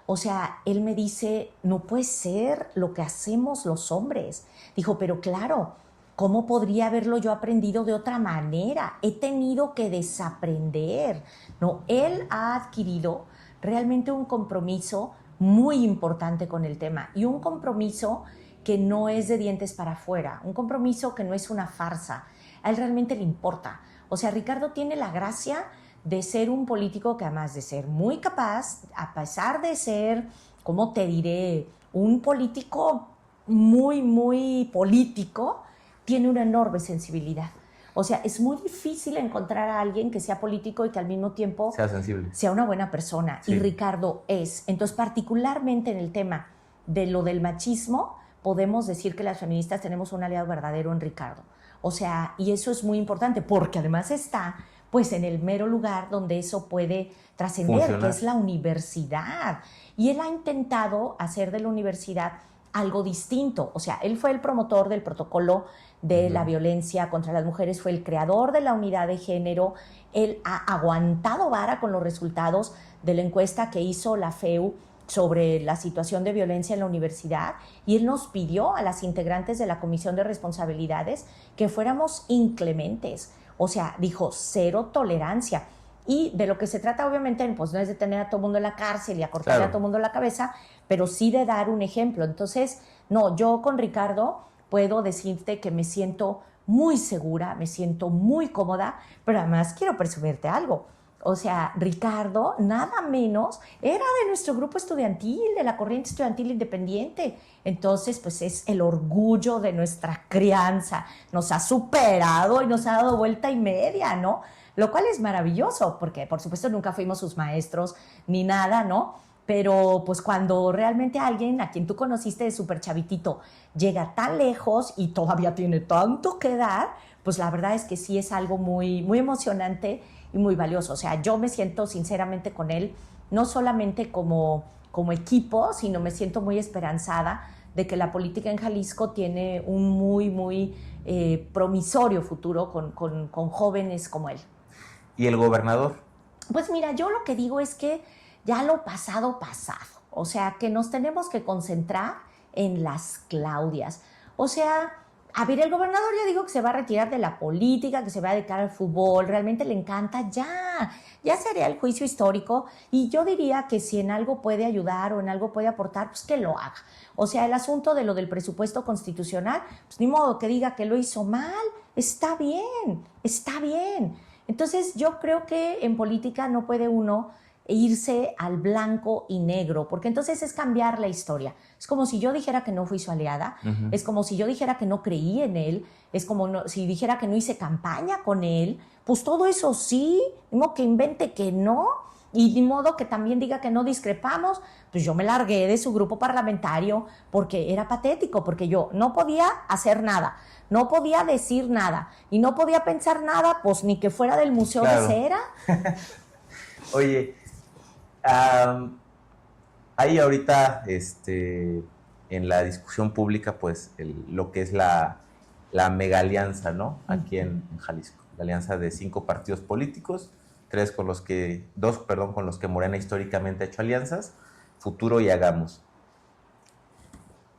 O sea, él me dice, no puede ser lo que hacemos los hombres. Dijo, pero claro, ¿cómo podría haberlo yo aprendido de otra manera? He tenido que desaprender. No, él ha adquirido realmente un compromiso muy importante con el tema, y un compromiso que no es de dientes para afuera, un compromiso que no es una farsa. A él realmente le importa. O sea, Ricardo tiene la gracia de ser un político que, además de ser muy capaz, a pesar de ser, ¿cómo te diré?, un político muy, muy político, tiene una enorme sensibilidad. O sea, es muy difícil encontrar a alguien que sea político y que al mismo tiempo sea sensible, sea una buena persona. Sí. Y Ricardo es. Entonces, particularmente en el tema de lo del machismo, podemos decir que las feministas tenemos un aliado verdadero en Ricardo. O sea, y eso es muy importante, porque además está pues en el mero lugar donde eso puede trascender, que es la universidad. Y él ha intentado hacer de la universidad algo distinto. O sea, él fue el promotor del protocolo de la violencia contra las mujeres, fue el creador de la unidad de género. Él ha aguantado vara con los resultados de la encuesta que hizo la FEU sobre la situación de violencia en la universidad, y él nos pidió a las integrantes de la Comisión de Responsabilidades que fuéramos inclementes. O sea, dijo, cero tolerancia. Y de lo que se trata, obviamente, pues no es de tener a todo el mundo en la cárcel y a cortarle a todo el mundo la cabeza, pero sí de dar un ejemplo. Entonces, no, yo con Ricardo puedo decirte que me siento muy segura, me siento muy cómoda, pero además quiero presumirte algo. O sea, Ricardo, nada menos, era de nuestro grupo estudiantil, de la corriente estudiantil independiente. Entonces, pues es el orgullo de nuestra crianza. Nos ha superado y nos ha dado vuelta y media, ¿no? Lo cual es maravilloso, porque por supuesto nunca fuimos sus maestros ni nada, ¿no? Pero pues cuando realmente alguien a quien tú conociste de súper chavitito llega tan lejos y todavía tiene tanto que dar, pues la verdad es que sí es algo muy, muy emocionante y muy valioso. O sea, yo me siento sinceramente con él, no solamente como equipo, sino me siento muy esperanzada de que la política en Jalisco tiene un muy, muy promisorio futuro con jóvenes como él. ¿Y el gobernador? Pues mira, yo lo que digo es que ya lo pasado, pasado. O sea, que nos tenemos que concentrar en las Claudias. O sea, a ver, el gobernador ya dijo que se va a retirar de la política, que se va a dedicar al fútbol, realmente le encanta, ya sería el juicio histórico, y yo diría que si en algo puede ayudar o en algo puede aportar, pues que lo haga. O sea, el asunto de lo del presupuesto constitucional, pues ni modo que diga que lo hizo mal, está bien, está bien. Entonces yo creo que en política no puede uno irse al blanco y negro, porque entonces es cambiar la historia. Es como si yo dijera que no fui su aliada, es como si yo dijera que no creí en él, es como si dijera que no hice campaña con él, pues todo eso sí, no que invente que no, y de modo que también diga que no discrepamos. Pues yo me largué de su grupo parlamentario porque era patético, porque yo no podía hacer nada, no podía decir nada, y no podía pensar nada, pues ni que fuera del Museo de Cera. Oye, hay ahorita en la discusión pública pues lo que es la mega alianza, ¿no? Aquí en Jalisco, la alianza de 5 partidos políticos dos con los que Morena históricamente ha hecho alianzas, Futuro y Hagamos.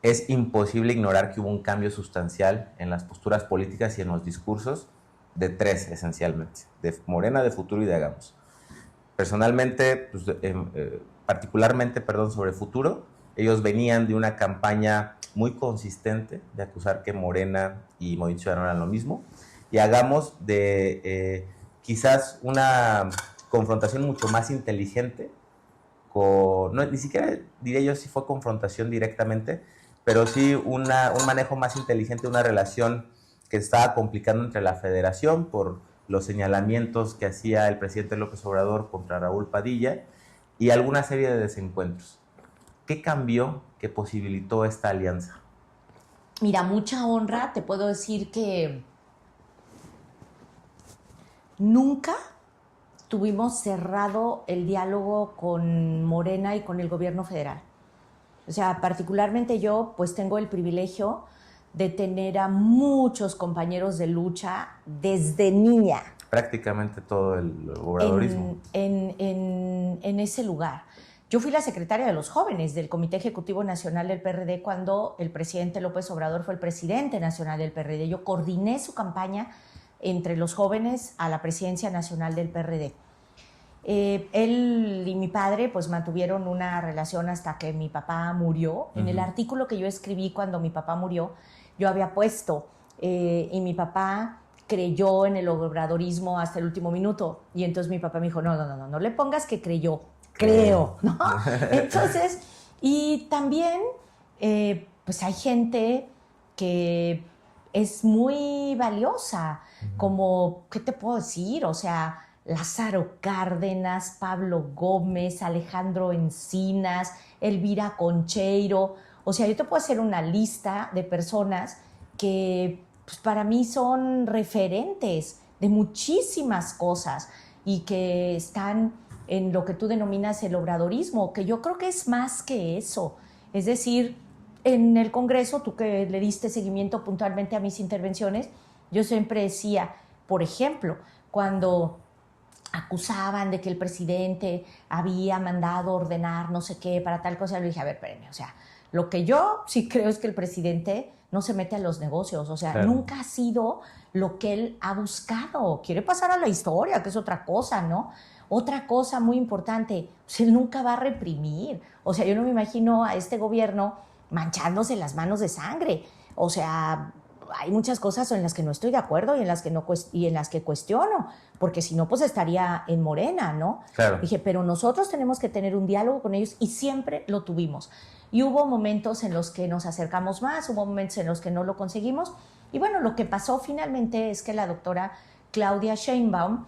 Es imposible ignorar que hubo un cambio sustancial en las posturas políticas y en los discursos de tres, esencialmente, de Morena, de Futuro y de Hagamos. Personalmente, pues, particularmente, sobre Futuro, ellos venían de una campaña muy consistente de acusar que Morena y Movimiento Ciudadano eran lo mismo, y Hagamos de quizás una confrontación mucho más inteligente, ni siquiera diría yo si fue confrontación directamente, pero sí un manejo más inteligente de una relación que estaba complicando entre la federación por los señalamientos que hacía el presidente López Obrador contra Raúl Padilla y alguna serie de desencuentros. ¿Qué cambió que posibilitó esta alianza? Mira, mucha honra, te puedo decir que nunca tuvimos cerrado el diálogo con Morena y con el gobierno federal. O sea, particularmente yo, pues tengo el privilegio de tener a muchos compañeros de lucha desde niña. Prácticamente todo el obradorismo. En ese lugar. Yo fui la secretaria de los jóvenes del Comité Ejecutivo Nacional del PRD cuando el presidente López Obrador fue el presidente nacional del PRD. Yo coordiné su campaña entre los jóvenes a la presidencia nacional del PRD. Él y mi padre pues mantuvieron una relación hasta que mi papá murió. En el artículo que yo escribí cuando mi papá murió, yo había puesto, y mi papá creyó en el obradorismo hasta el último minuto. Y entonces mi papá me dijo, no le pongas que creyó, creo, ¿no? Entonces, y también, pues hay gente que es muy valiosa, como, ¿qué te puedo decir? O sea, Lázaro Cárdenas, Pablo Gómez, Alejandro Encinas, Elvira Concheiro. O sea, yo te puedo hacer una lista de personas que pues, para mí son referentes de muchísimas cosas y que están en lo que tú denominas el obradorismo, que yo creo que es más que eso. Es decir, en el Congreso, tú que le diste seguimiento puntualmente a mis intervenciones, yo siempre decía, por ejemplo, cuando acusaban de que el presidente había mandado ordenar no sé qué para tal cosa, le dije, a ver, espérenme, o sea, lo que yo sí creo es que el presidente no se mete a los negocios, o sea, claro, nunca ha sido lo que él ha buscado, quiere pasar a la historia, que es otra cosa, ¿no? Otra cosa muy importante, pues él nunca va a reprimir, o sea, yo no me imagino a este gobierno manchándose las manos de sangre, o sea, hay muchas cosas en las que no estoy de acuerdo y en las que cuestiono, porque si no, pues estaría en Morena, ¿no? Claro. Dije, pero nosotros tenemos que tener un diálogo con ellos y siempre lo tuvimos. Y hubo momentos en los que nos acercamos más, hubo momentos en los que no lo conseguimos. Y bueno, lo que pasó finalmente es que la doctora Claudia Sheinbaum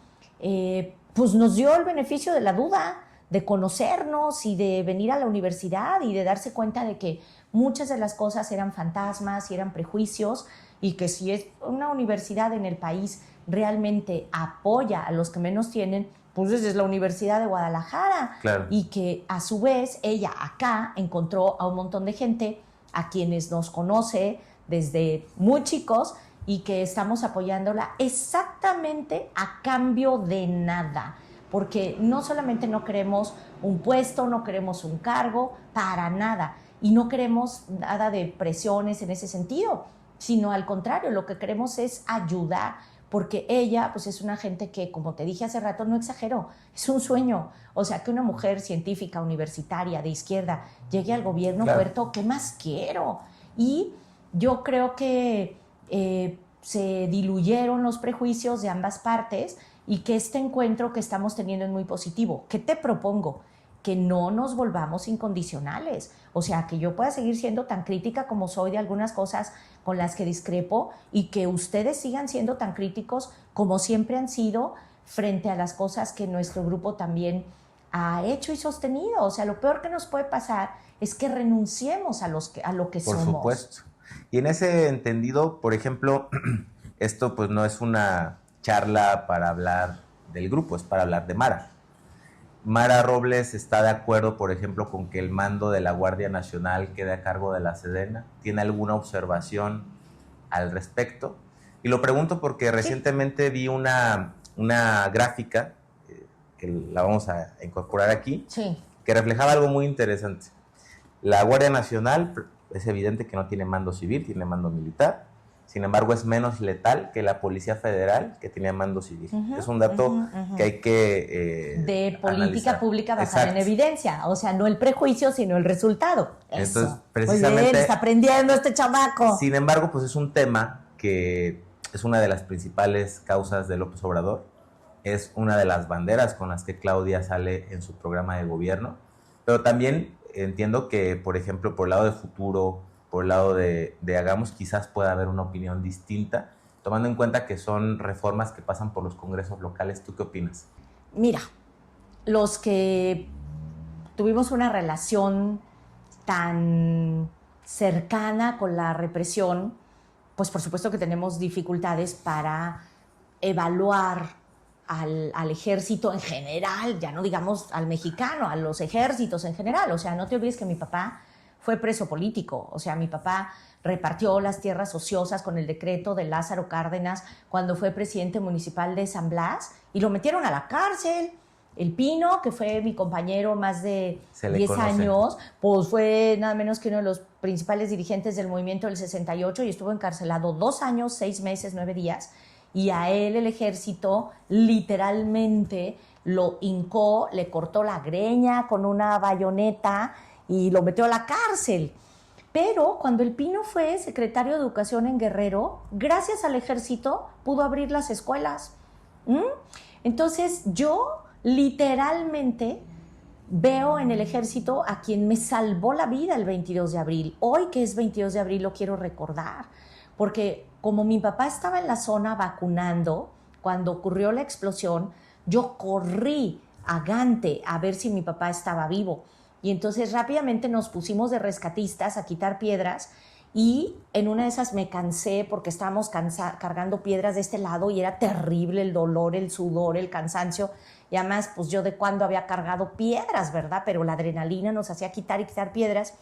pues nos dio el beneficio de la duda, de conocernos y de venir a la universidad y de darse cuenta de que muchas de las cosas eran fantasmas y eran prejuicios, y que si es una universidad en el país realmente apoya a los que menos tienen, pues es la Universidad de Guadalajara. Claro. Y que a su vez ella acá encontró a un montón de gente a quienes nos conoce desde muy chicos y que estamos apoyándola exactamente a cambio de nada. Porque no solamente no queremos un puesto, no queremos un cargo, para nada. Y no queremos nada de presiones en ese sentido, sino al contrario, lo que queremos es ayudar, porque ella pues es una gente que, como te dije hace rato, no exagero, es un sueño. O sea, que una mujer científica, universitaria, de izquierda, llegue al gobierno, claro, Puerto, ¿qué más quiero? Y yo creo que se diluyeron los prejuicios de ambas partes y que este encuentro que estamos teniendo es muy positivo. ¿Qué te propongo? Que no nos volvamos incondicionales. O sea, que yo pueda seguir siendo tan crítica como soy de algunas cosas con las que discrepo y que ustedes sigan siendo tan críticos como siempre han sido frente a las cosas que nuestro grupo también ha hecho y sostenido. O sea, lo peor que nos puede pasar es que renunciemos a lo que somos. Por supuesto. Y en ese entendido, por ejemplo, esto pues no es una charla para hablar del grupo, es para hablar de Mara. Mara Robles está de acuerdo, por ejemplo, con que el mando de la Guardia Nacional quede a cargo de la Sedena. ¿Tiene alguna observación al respecto? Y lo pregunto porque recientemente vi una gráfica que la vamos a incorporar aquí, Sí. que reflejaba algo muy interesante. La Guardia Nacional es evidente que no tiene mando civil, tiene mando militar. Sin embargo, es menos letal que la Policía Federal, que tenía mando civil. Es un dato que hay que de política analizar. pública basada en evidencia. O sea, no el prejuicio, sino el resultado. Eso. Entonces, precisamente, muy bien, está aprendiendo este chamaco. Sin embargo, pues es un tema que es una de las principales causas de López Obrador. Es una de las banderas con las que Claudia sale en su programa de gobierno. Pero también entiendo que, por ejemplo, por el lado de Futuro, por el lado de Hagamos, quizás pueda haber una opinión distinta, tomando en cuenta que son reformas que pasan por los congresos locales. ¿Tú qué opinas? Mira, los que tuvimos una relación tan cercana con la represión, pues por supuesto que tenemos dificultades para evaluar al ejército en general, ya no digamos al mexicano, a los ejércitos en general. O sea, no te olvides que mi papá fue preso político. O sea, mi papá repartió las tierras ociosas con el decreto de Lázaro Cárdenas cuando fue presidente municipal de San Blas y lo metieron a la cárcel. El Pino, que fue mi compañero más de 10 años, pues fue nada menos que uno de los principales dirigentes del movimiento del 68 y estuvo encarcelado 2 años, 6 meses, 9 días. Y a él el ejército literalmente lo hincó, le cortó la greña con una bayoneta y lo metió a la cárcel. Pero cuando el Pino fue secretario de Educación en Guerrero, gracias al ejército pudo abrir las escuelas. Entonces yo literalmente veo en el ejército a quien me salvó la vida el 22 de abril. Hoy que es 22 de abril lo quiero recordar, porque como mi papá estaba en la zona vacunando cuando ocurrió la explosión, yo corrí a Gante a ver si mi papá estaba vivo. Y entonces rápidamente nos pusimos de rescatistas a quitar piedras y en una de esas me cansé porque estábamos cargando piedras de este lado y era terrible el dolor, el sudor, el cansancio. Y además, pues yo de cuando había cargado piedras, ¿verdad? Pero la adrenalina nos hacía quitar y quitar piedras.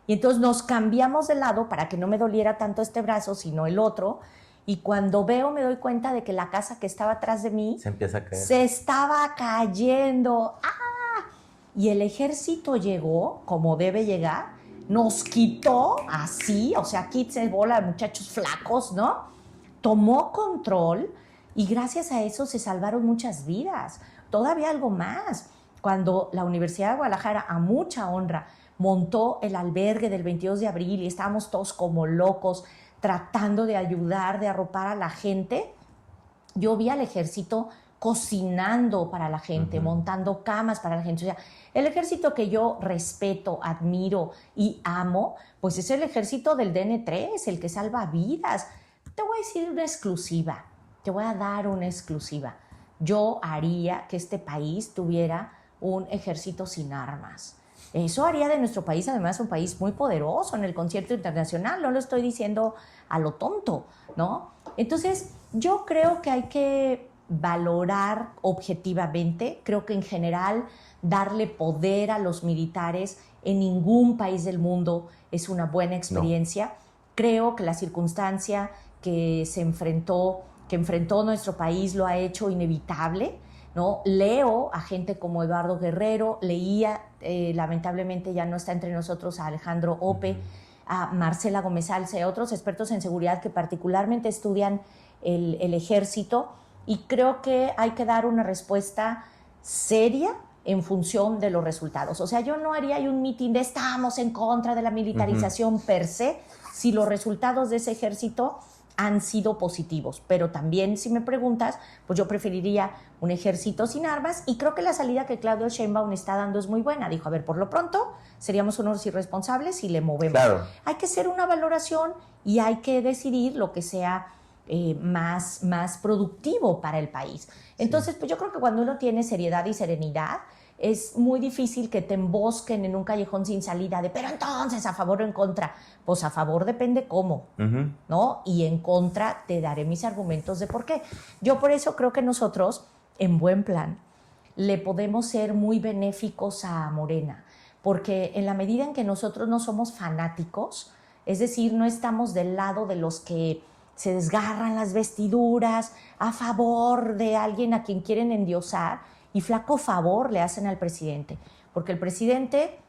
Y entonces nos cambiamos de lado para que no me doliera tanto este brazo, sino el otro. Y cuando veo, me doy cuenta de que la casa que estaba atrás de mí se empieza a caer. Se estaba cayendo. ¡Ah! Y el ejército llegó, como debe llegar, nos quitó así, o sea, quítse bola de muchachos flacos, ¿no? Tomó control y gracias a eso se salvaron muchas vidas. Todavía algo más. Cuando la Universidad de Guadalajara, a mucha honra, montó el albergue del 22 de abril y estábamos todos como locos tratando de ayudar, de arropar a la gente, yo vi al ejército cocinando para la gente, montando camas para la gente. O sea, el ejército que yo respeto, admiro y amo, pues es el ejército del DN3, el que salva vidas. Te voy a decir una exclusiva, te voy a dar una exclusiva. Yo haría que este país tuviera un ejército sin armas. Eso haría de nuestro país, además, un país muy poderoso en el concierto internacional. No lo estoy diciendo a lo tonto, ¿no? Entonces, yo creo que hay que valorar objetivamente. Creo que en general darle poder a los militares en ningún país del mundo es una buena experiencia. No. Creo que la circunstancia que enfrentó nuestro país lo ha hecho inevitable, ¿no? Leo a gente como Eduardo Guerrero, leía, lamentablemente ya no está entre nosotros, a Alejandro Ope, a Marcela Gómez Alce, a otros expertos en seguridad que particularmente estudian el ejército, y creo que hay que dar una respuesta seria en función de los resultados. O sea, yo no haría un mitin de estamos en contra de la militarización per se, si los resultados de ese ejército han sido positivos, pero también, si me preguntas, pues yo preferiría un ejército sin armas, y creo que la salida que Claudia Sheinbaum está dando es muy buena. Dijo, a ver, por lo pronto seríamos unos irresponsables si le movemos. Claro. Hay que hacer una valoración y hay que decidir lo que sea más productivo para el país. Entonces, pues yo creo que cuando uno tiene seriedad y serenidad, es muy difícil que te embosquen en un callejón sin salida de, pero entonces, ¿a favor o en contra? Pues a favor depende cómo, ¿no? Y en contra te daré mis argumentos de por qué. Yo por eso creo que nosotros, en buen plan, le podemos ser muy benéficos a Morena, porque en la medida en que nosotros no somos fanáticos, es decir, no estamos del lado de los que se desgarran las vestiduras a favor de alguien a quien quieren endiosar, y flaco favor le hacen al presidente, porque el presidente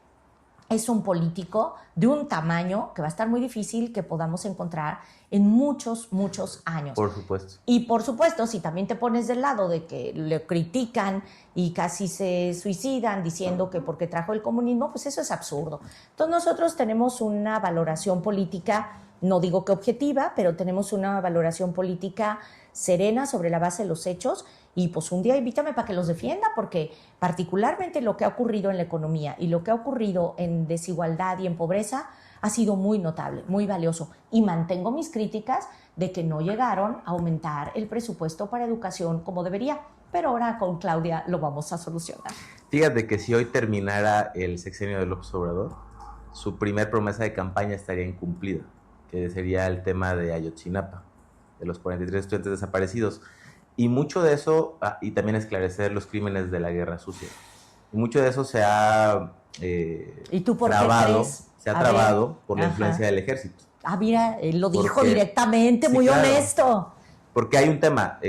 es un político de un tamaño que va a estar muy difícil que podamos encontrar en muchos, muchos años. Por supuesto. Y por supuesto, si también te pones del lado de que le critican y casi se suicidan diciendo que porque trajo el comunismo, pues eso es absurdo. Entonces nosotros tenemos una valoración política, no digo que objetiva, pero tenemos una valoración política serena sobre la base de los hechos. Y pues un día invítame para que los defienda, porque particularmente lo que ha ocurrido en la economía y lo que ha ocurrido en desigualdad y en pobreza ha sido muy notable, muy valioso. Y mantengo mis críticas de que no llegaron a aumentar el presupuesto para educación como debería. Pero ahora con Claudia lo vamos a solucionar. Fíjate que si hoy terminara el sexenio de López Obrador, su primer promesa de campaña estaría incumplida, que sería el tema de Ayotzinapa, de los 43 estudiantes desaparecidos. Y mucho de eso, y también esclarecer los crímenes de la guerra sucia. Y mucho de eso se ha ¿Y tú por trabado, qué crees? se ha trabado por la influencia del ejército. Ah, mira, él lo dijo Porque, directamente, sí, muy claro, honesto. Porque hay un tema,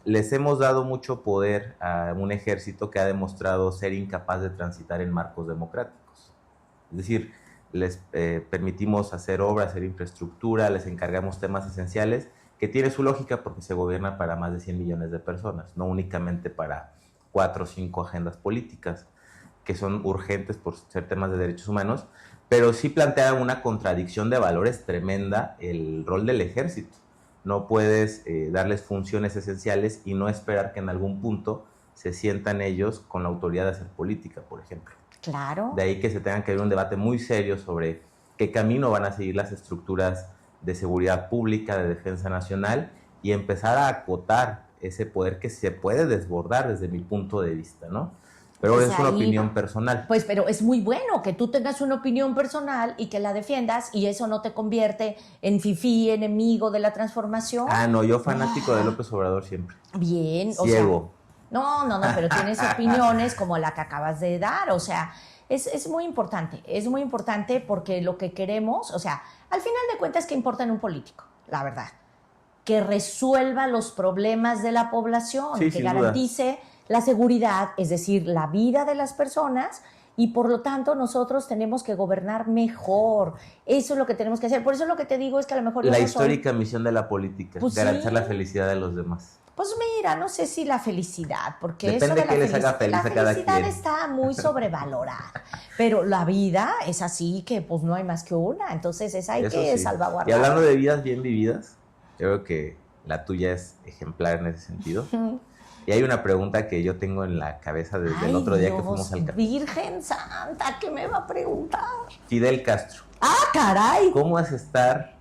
les hemos dado mucho poder a un ejército que ha demostrado ser incapaz de transitar en marcos democráticos. Es decir, les permitimos hacer obras, hacer infraestructura, les encargamos temas esenciales, que tiene su lógica porque se gobierna para más de 100 millones de personas, no únicamente para 4 o 5 agendas políticas, que son urgentes por ser temas de derechos humanos, pero sí plantea una contradicción de valores tremenda el rol del ejército. No puedes darles funciones esenciales y no esperar que en algún punto se sientan ellos con la autoridad de hacer política, por ejemplo. Claro. De ahí que se tenga que haber un debate muy serio sobre qué camino van a seguir las estructuras de seguridad pública, de defensa nacional, y empezar a acotar ese poder que se puede desbordar desde mi punto de vista, ¿no? Pero Pues es una ahí, opinión personal. Pues, pero es muy bueno que tú tengas una opinión personal y que la defiendas, y eso no te convierte en fifí, enemigo de la transformación. Ah, no, yo fanático de López Obrador siempre. Bien, o Ciego. sea, no, pero tienes opiniones como la que acabas de dar, o sea, es muy importante porque lo que queremos, o sea, al final de cuentas, ¿qué importa en un político? La verdad, que resuelva los problemas de la población, Sí, que sin garantice la seguridad, es decir, la vida de las personas, y por lo tanto nosotros tenemos que gobernar mejor. Eso es lo que tenemos que hacer. Por eso lo que te digo es que a lo mejor... La histórica misión de la política, Pues garantizar sí. la felicidad de los demás. Pues mira, no sé si la felicidad, porque Depende eso de qué les haga feliz a cada la felicidad quien. está muy sobrevalorada, pero la vida es así que pues no hay más que una, entonces esa hay Eso que sí. salvaguardar. Y hablando de vidas bien vividas, creo que la tuya es ejemplar en ese sentido. Y hay una pregunta que yo tengo en la cabeza desde el otro día que fuimos al café. Virgen Santa, ¿qué me va a preguntar? Fidel Castro, ¡Ah, caray! ¿cómo es estar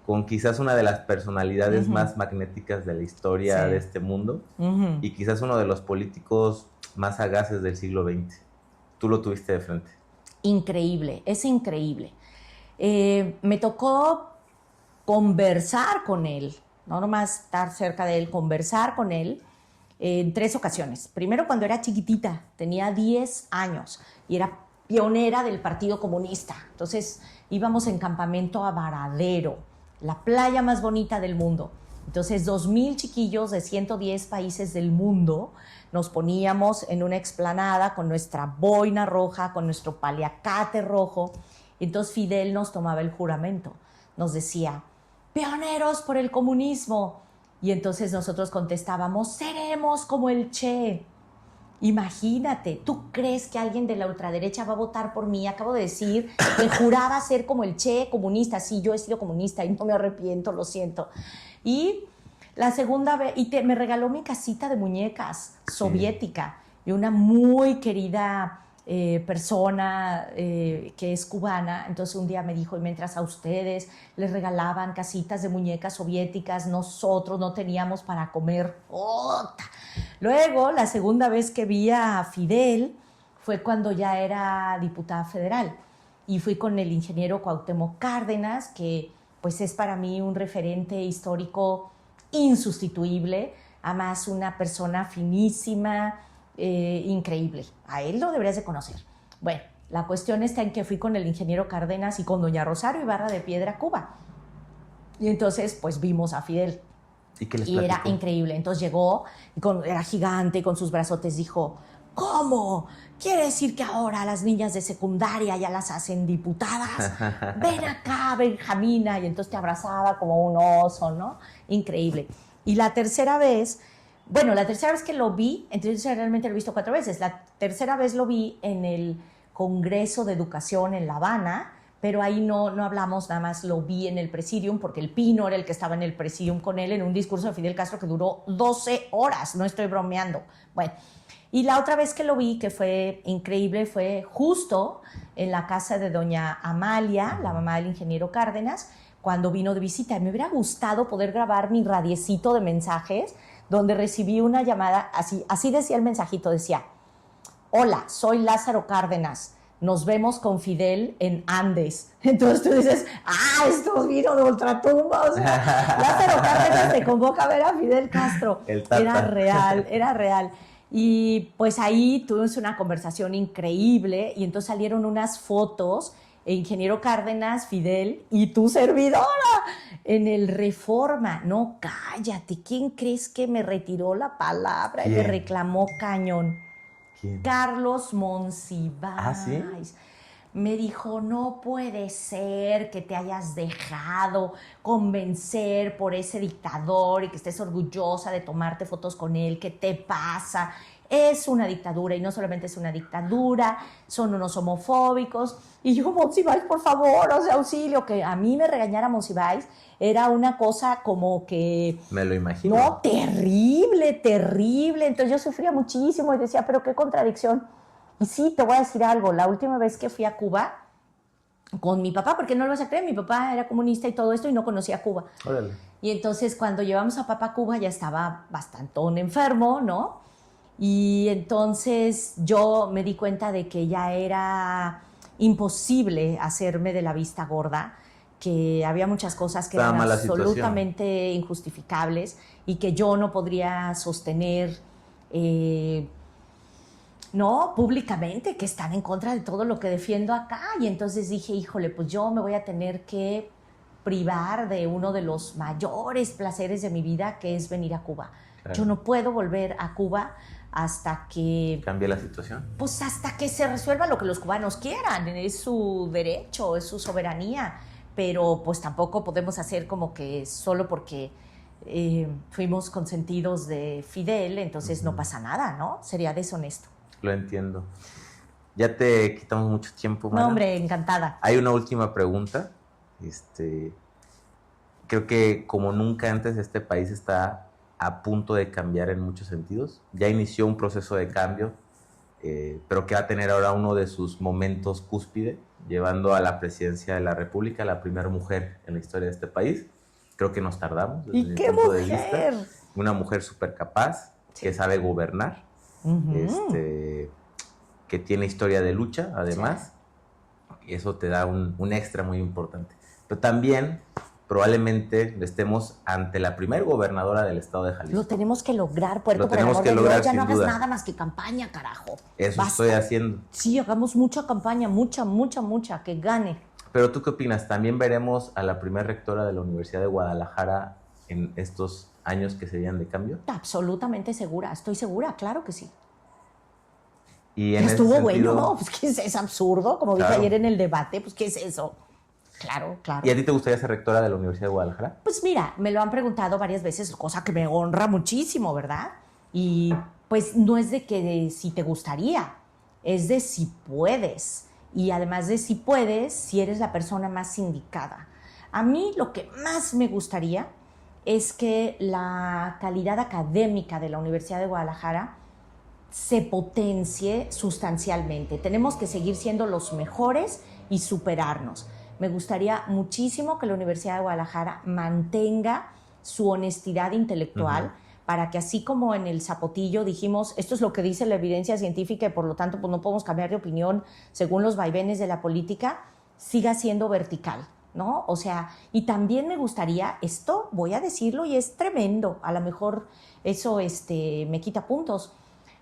con quizás una de las personalidades más magnéticas de la historia de este mundo y quizás uno de los políticos más sagaces del siglo XX? Tú lo tuviste de frente. Increíble, es increíble. Me tocó conversar con él, no nomás estar cerca de él, conversar con él en 3 ocasiones. Primero cuando era chiquitita, tenía 10 años y era pionera del Partido Comunista. Entonces íbamos en campamento a Varadero, la playa más bonita del mundo. Entonces 2,000 chiquillos de 110 países del mundo nos poníamos en una explanada con nuestra boina roja, con nuestro paliacate rojo. Entonces Fidel nos tomaba el juramento. Nos decía, pioneros por el comunismo. Y entonces nosotros contestábamos, seremos como el Che. Imagínate, ¿tú crees que alguien de la ultraderecha va a votar por mí? Acabo de decir que juraba ser como el Che comunista. Sí, yo he sido comunista y no me arrepiento, lo siento. Y la segunda vez, me regaló mi casita de muñecas soviética y una muy querida persona que es cubana. Entonces un día me dijo, y mientras a ustedes les regalaban casitas de muñecas soviéticas, nosotros no teníamos para comer. ¡Ota! Luego, la segunda vez que vi a Fidel fue cuando ya era diputada federal y fui con el ingeniero Cuauhtémoc Cárdenas, que pues es para mí un referente histórico insustituible, además una persona finísima, increíble. A él lo deberías de conocer. Bueno, la cuestión está en que fui con el ingeniero Cárdenas y con doña Rosario Ibarra de Piedra, Cuba. Y entonces, pues vimos a Fidel. ¿Y qué les Y era platicó? increíble. Entonces llegó, era gigante, y con sus brazotes dijo, ¿cómo? ¿Quiere decir que ahora las niñas de secundaria ya las hacen diputadas? Ven acá, Benjamina. Y entonces te abrazaba como un oso, ¿no? Increíble. Y la tercera vez que lo vi, entonces realmente lo he visto 4 veces. La tercera vez lo vi en el Congreso de Educación en La Habana, pero ahí no hablamos, nada más lo vi en el Presidium, porque el Pino era el que estaba en el Presidium con él en un discurso de Fidel Castro que duró 12 horas, no estoy bromeando. Bueno, y la otra vez que lo vi, que fue increíble, fue justo en la casa de doña Amalia, la mamá del ingeniero Cárdenas, cuando vino de visita. Me hubiera gustado poder grabar mi radiecito de mensajes, donde recibí una llamada, así decía el mensajito, decía, hola, soy Lázaro Cárdenas, nos vemos con Fidel en Andes. Entonces tú dices, esto vino de ultratumba, o sea, Lázaro Cárdenas te convoca a ver a Fidel Castro. Era real. Y pues ahí tuvimos una conversación increíble y entonces salieron unas fotos, ingeniero Cárdenas, Fidel y tu servidora en el Reforma. No, cállate, ¿quién crees que me retiró la palabra y me reclamó cañón? ¿Quién? Carlos Monsiváis. ¿Ah, sí? Me dijo, no puede ser que te hayas dejado convencer por ese dictador y que estés orgullosa de tomarte fotos con él. ¿Qué te pasa? Es una dictadura y no solamente es una dictadura, son unos homofóbicos. Y yo, Monsiváis, por favor, o sea, auxilio, que a mí me regañara Monsiváis era una cosa como que... Me lo imagino. No, terrible. Entonces yo sufría muchísimo y decía, pero qué contradicción. Y sí, te voy a decir algo, la última vez que fui a Cuba con mi papá, porque no lo vas a creer, mi papá era comunista y todo esto y no conocía Cuba. Órale. Y entonces cuando llevamos a papá a Cuba ya estaba bastantón enfermo, ¿no? Y entonces yo me di cuenta de que ya era imposible hacerme de la vista gorda, que había muchas cosas que eran absolutamente injustificables y que yo no podría sostener no públicamente, que están en contra de todo lo que defiendo acá. Y entonces dije, híjole, pues yo me voy a tener que privar de uno de los mayores placeres de mi vida, que es venir a Cuba. Claro. Yo no puedo volver a Cuba hasta que... ¿Cambie la situación? Pues hasta que se resuelva lo que los cubanos quieran. Es su derecho, es su soberanía. Pero pues tampoco podemos hacer como que solo porque fuimos consentidos de Fidel, entonces no pasa nada, ¿no? Sería deshonesto. Lo entiendo. Ya te quitamos mucho tiempo, Mara. No, hombre, encantada. Hay una última pregunta. Creo que como nunca antes este país está a punto de cambiar en muchos sentidos. Ya inició un proceso de cambio, pero que va a tener ahora uno de sus momentos cúspide, llevando a la presidencia de la República, la primera mujer en la historia de este país. Creo que nos tardamos. Desde ¿Y qué punto mujer? De vista. Una mujer súper capaz, sí, que sabe gobernar, que tiene historia de lucha, además. Sí. Eso te da un extra muy importante. Pero también probablemente estemos ante la primer gobernadora del estado de Jalisco. Lo tenemos que lograr, Puerto. Lo tenemos que lograr, ya no hagas duda. Nada más que campaña, carajo. Eso basta. Estoy haciendo. Sí, hagamos mucha campaña, mucha, que gane. Pero ¿tú qué opinas? ¿También veremos a la primera rectora de la Universidad de Guadalajara en estos años que serían de cambio? Absolutamente segura, estoy segura, claro que sí. Y en estuvo ese sentido, bueno, pues que es absurdo, como dije ayer en el debate, pues ¿qué es eso? Claro. ¿Y a ti te gustaría ser rectora de la Universidad de Guadalajara? Pues mira, me lo han preguntado varias veces, cosa que me honra muchísimo, ¿verdad? Y pues no es de que si te gustaría, es de si puedes. Y además de si puedes, si eres la persona más indicada. A mí lo que más me gustaría es que la calidad académica de la Universidad de Guadalajara se potencie sustancialmente. Tenemos que seguir siendo los mejores y superarnos. Me gustaría muchísimo que la Universidad de Guadalajara mantenga su honestidad intelectual para que así como en el Zapotillo dijimos, esto es lo que dice la evidencia científica y por lo tanto pues no podemos cambiar de opinión según los vaivenes de la política, siga siendo vertical, ¿no? O sea, y también me gustaría, esto voy a decirlo y es tremendo, a lo mejor eso me quita puntos,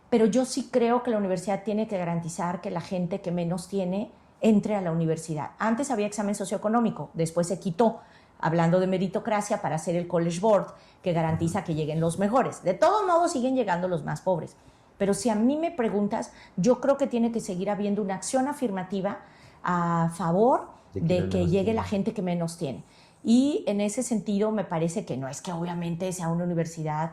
pero yo sí creo que la universidad tiene que garantizar que la gente que menos tiene entre a la universidad. Antes había examen socioeconómico, después se quitó. hablando de meritocracia, para hacer el College Board, que garantiza que lleguen los mejores. De todos modos, siguen llegando los más pobres. Pero si a mí me preguntas, yo creo que tiene que seguir habiendo una acción afirmativa a favor de que llegue la gente que menos tiene. Y en ese sentido me parece que no es que obviamente sea una universidad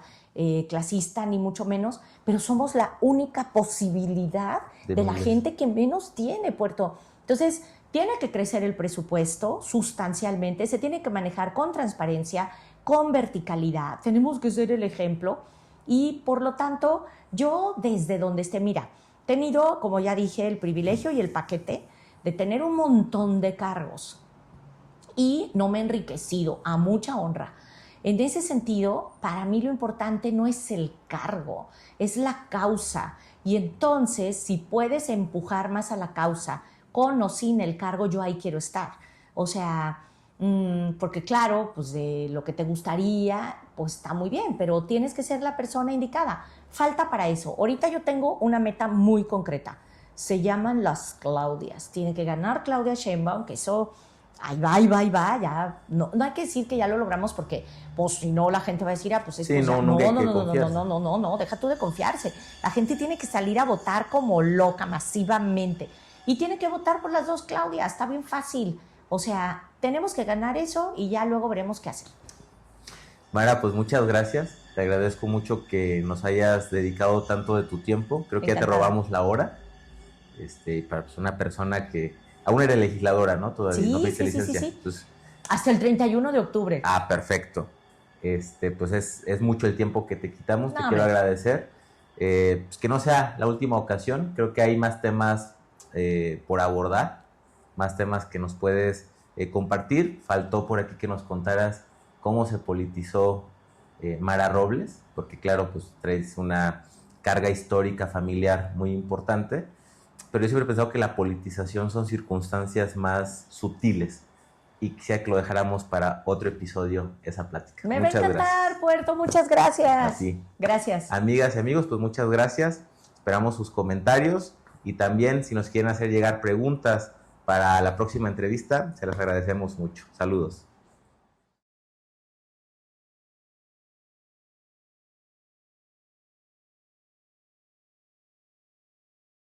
clasista, ni mucho menos, pero somos la única posibilidad de la gente que menos tiene, Puerto. Entonces, tiene que crecer el presupuesto sustancialmente, se tiene que manejar con transparencia, con verticalidad, tenemos que ser el ejemplo y, por lo tanto, yo desde donde esté, mira, he tenido, como ya dije, el privilegio y el paquete de tener un montón de cargos y no me he enriquecido, a mucha honra. En ese sentido, para mí lo importante no es el cargo, es la causa. Y entonces, si puedes empujar más a la causa, con o sin el cargo, yo ahí quiero estar. O sea, porque claro, pues de lo que te gustaría, pues está muy bien, pero tienes que ser la persona indicada. Falta para eso. Ahorita yo tengo una meta muy concreta. Se llaman las Claudias. Tiene que ganar Claudia Sheinbaum, que eso... ahí va, ya. No hay que decir que ya lo logramos porque, pues, si no, la gente va a decir, pues es sí, cosa. No, Deja tú de confiarse. La gente tiene que salir a votar como loca, masivamente. Y tiene que votar por las dos Claudias, está bien fácil. O sea, tenemos que ganar eso y ya luego veremos qué hacer. Mara, pues muchas gracias. Te agradezco mucho que nos hayas dedicado tanto de tu tiempo. Creo que ya te robamos la hora. Para pues, una persona que... Aún eres legisladora, ¿no? Todavía Sí, no pediste sí. licencia. Entonces, hasta el 31 de octubre. Perfecto. Pues es mucho el tiempo que te quitamos. No, te quiero agradecer. Pues que no sea la última ocasión. Creo que hay más temas por abordar. Más temas que nos puedes compartir. Faltó por aquí que nos contaras cómo se politizó Mara Robles. Porque claro, pues traes una carga histórica familiar muy importante. Pero yo siempre he pensado que la politización son circunstancias más sutiles y quisiera que lo dejáramos para otro episodio, esa plática. Me va a encantar, Puerto, muchas gracias. Así. Gracias. Amigas y amigos, pues muchas gracias. Esperamos sus comentarios y también si nos quieren hacer llegar preguntas para la próxima entrevista, se las agradecemos mucho. Saludos.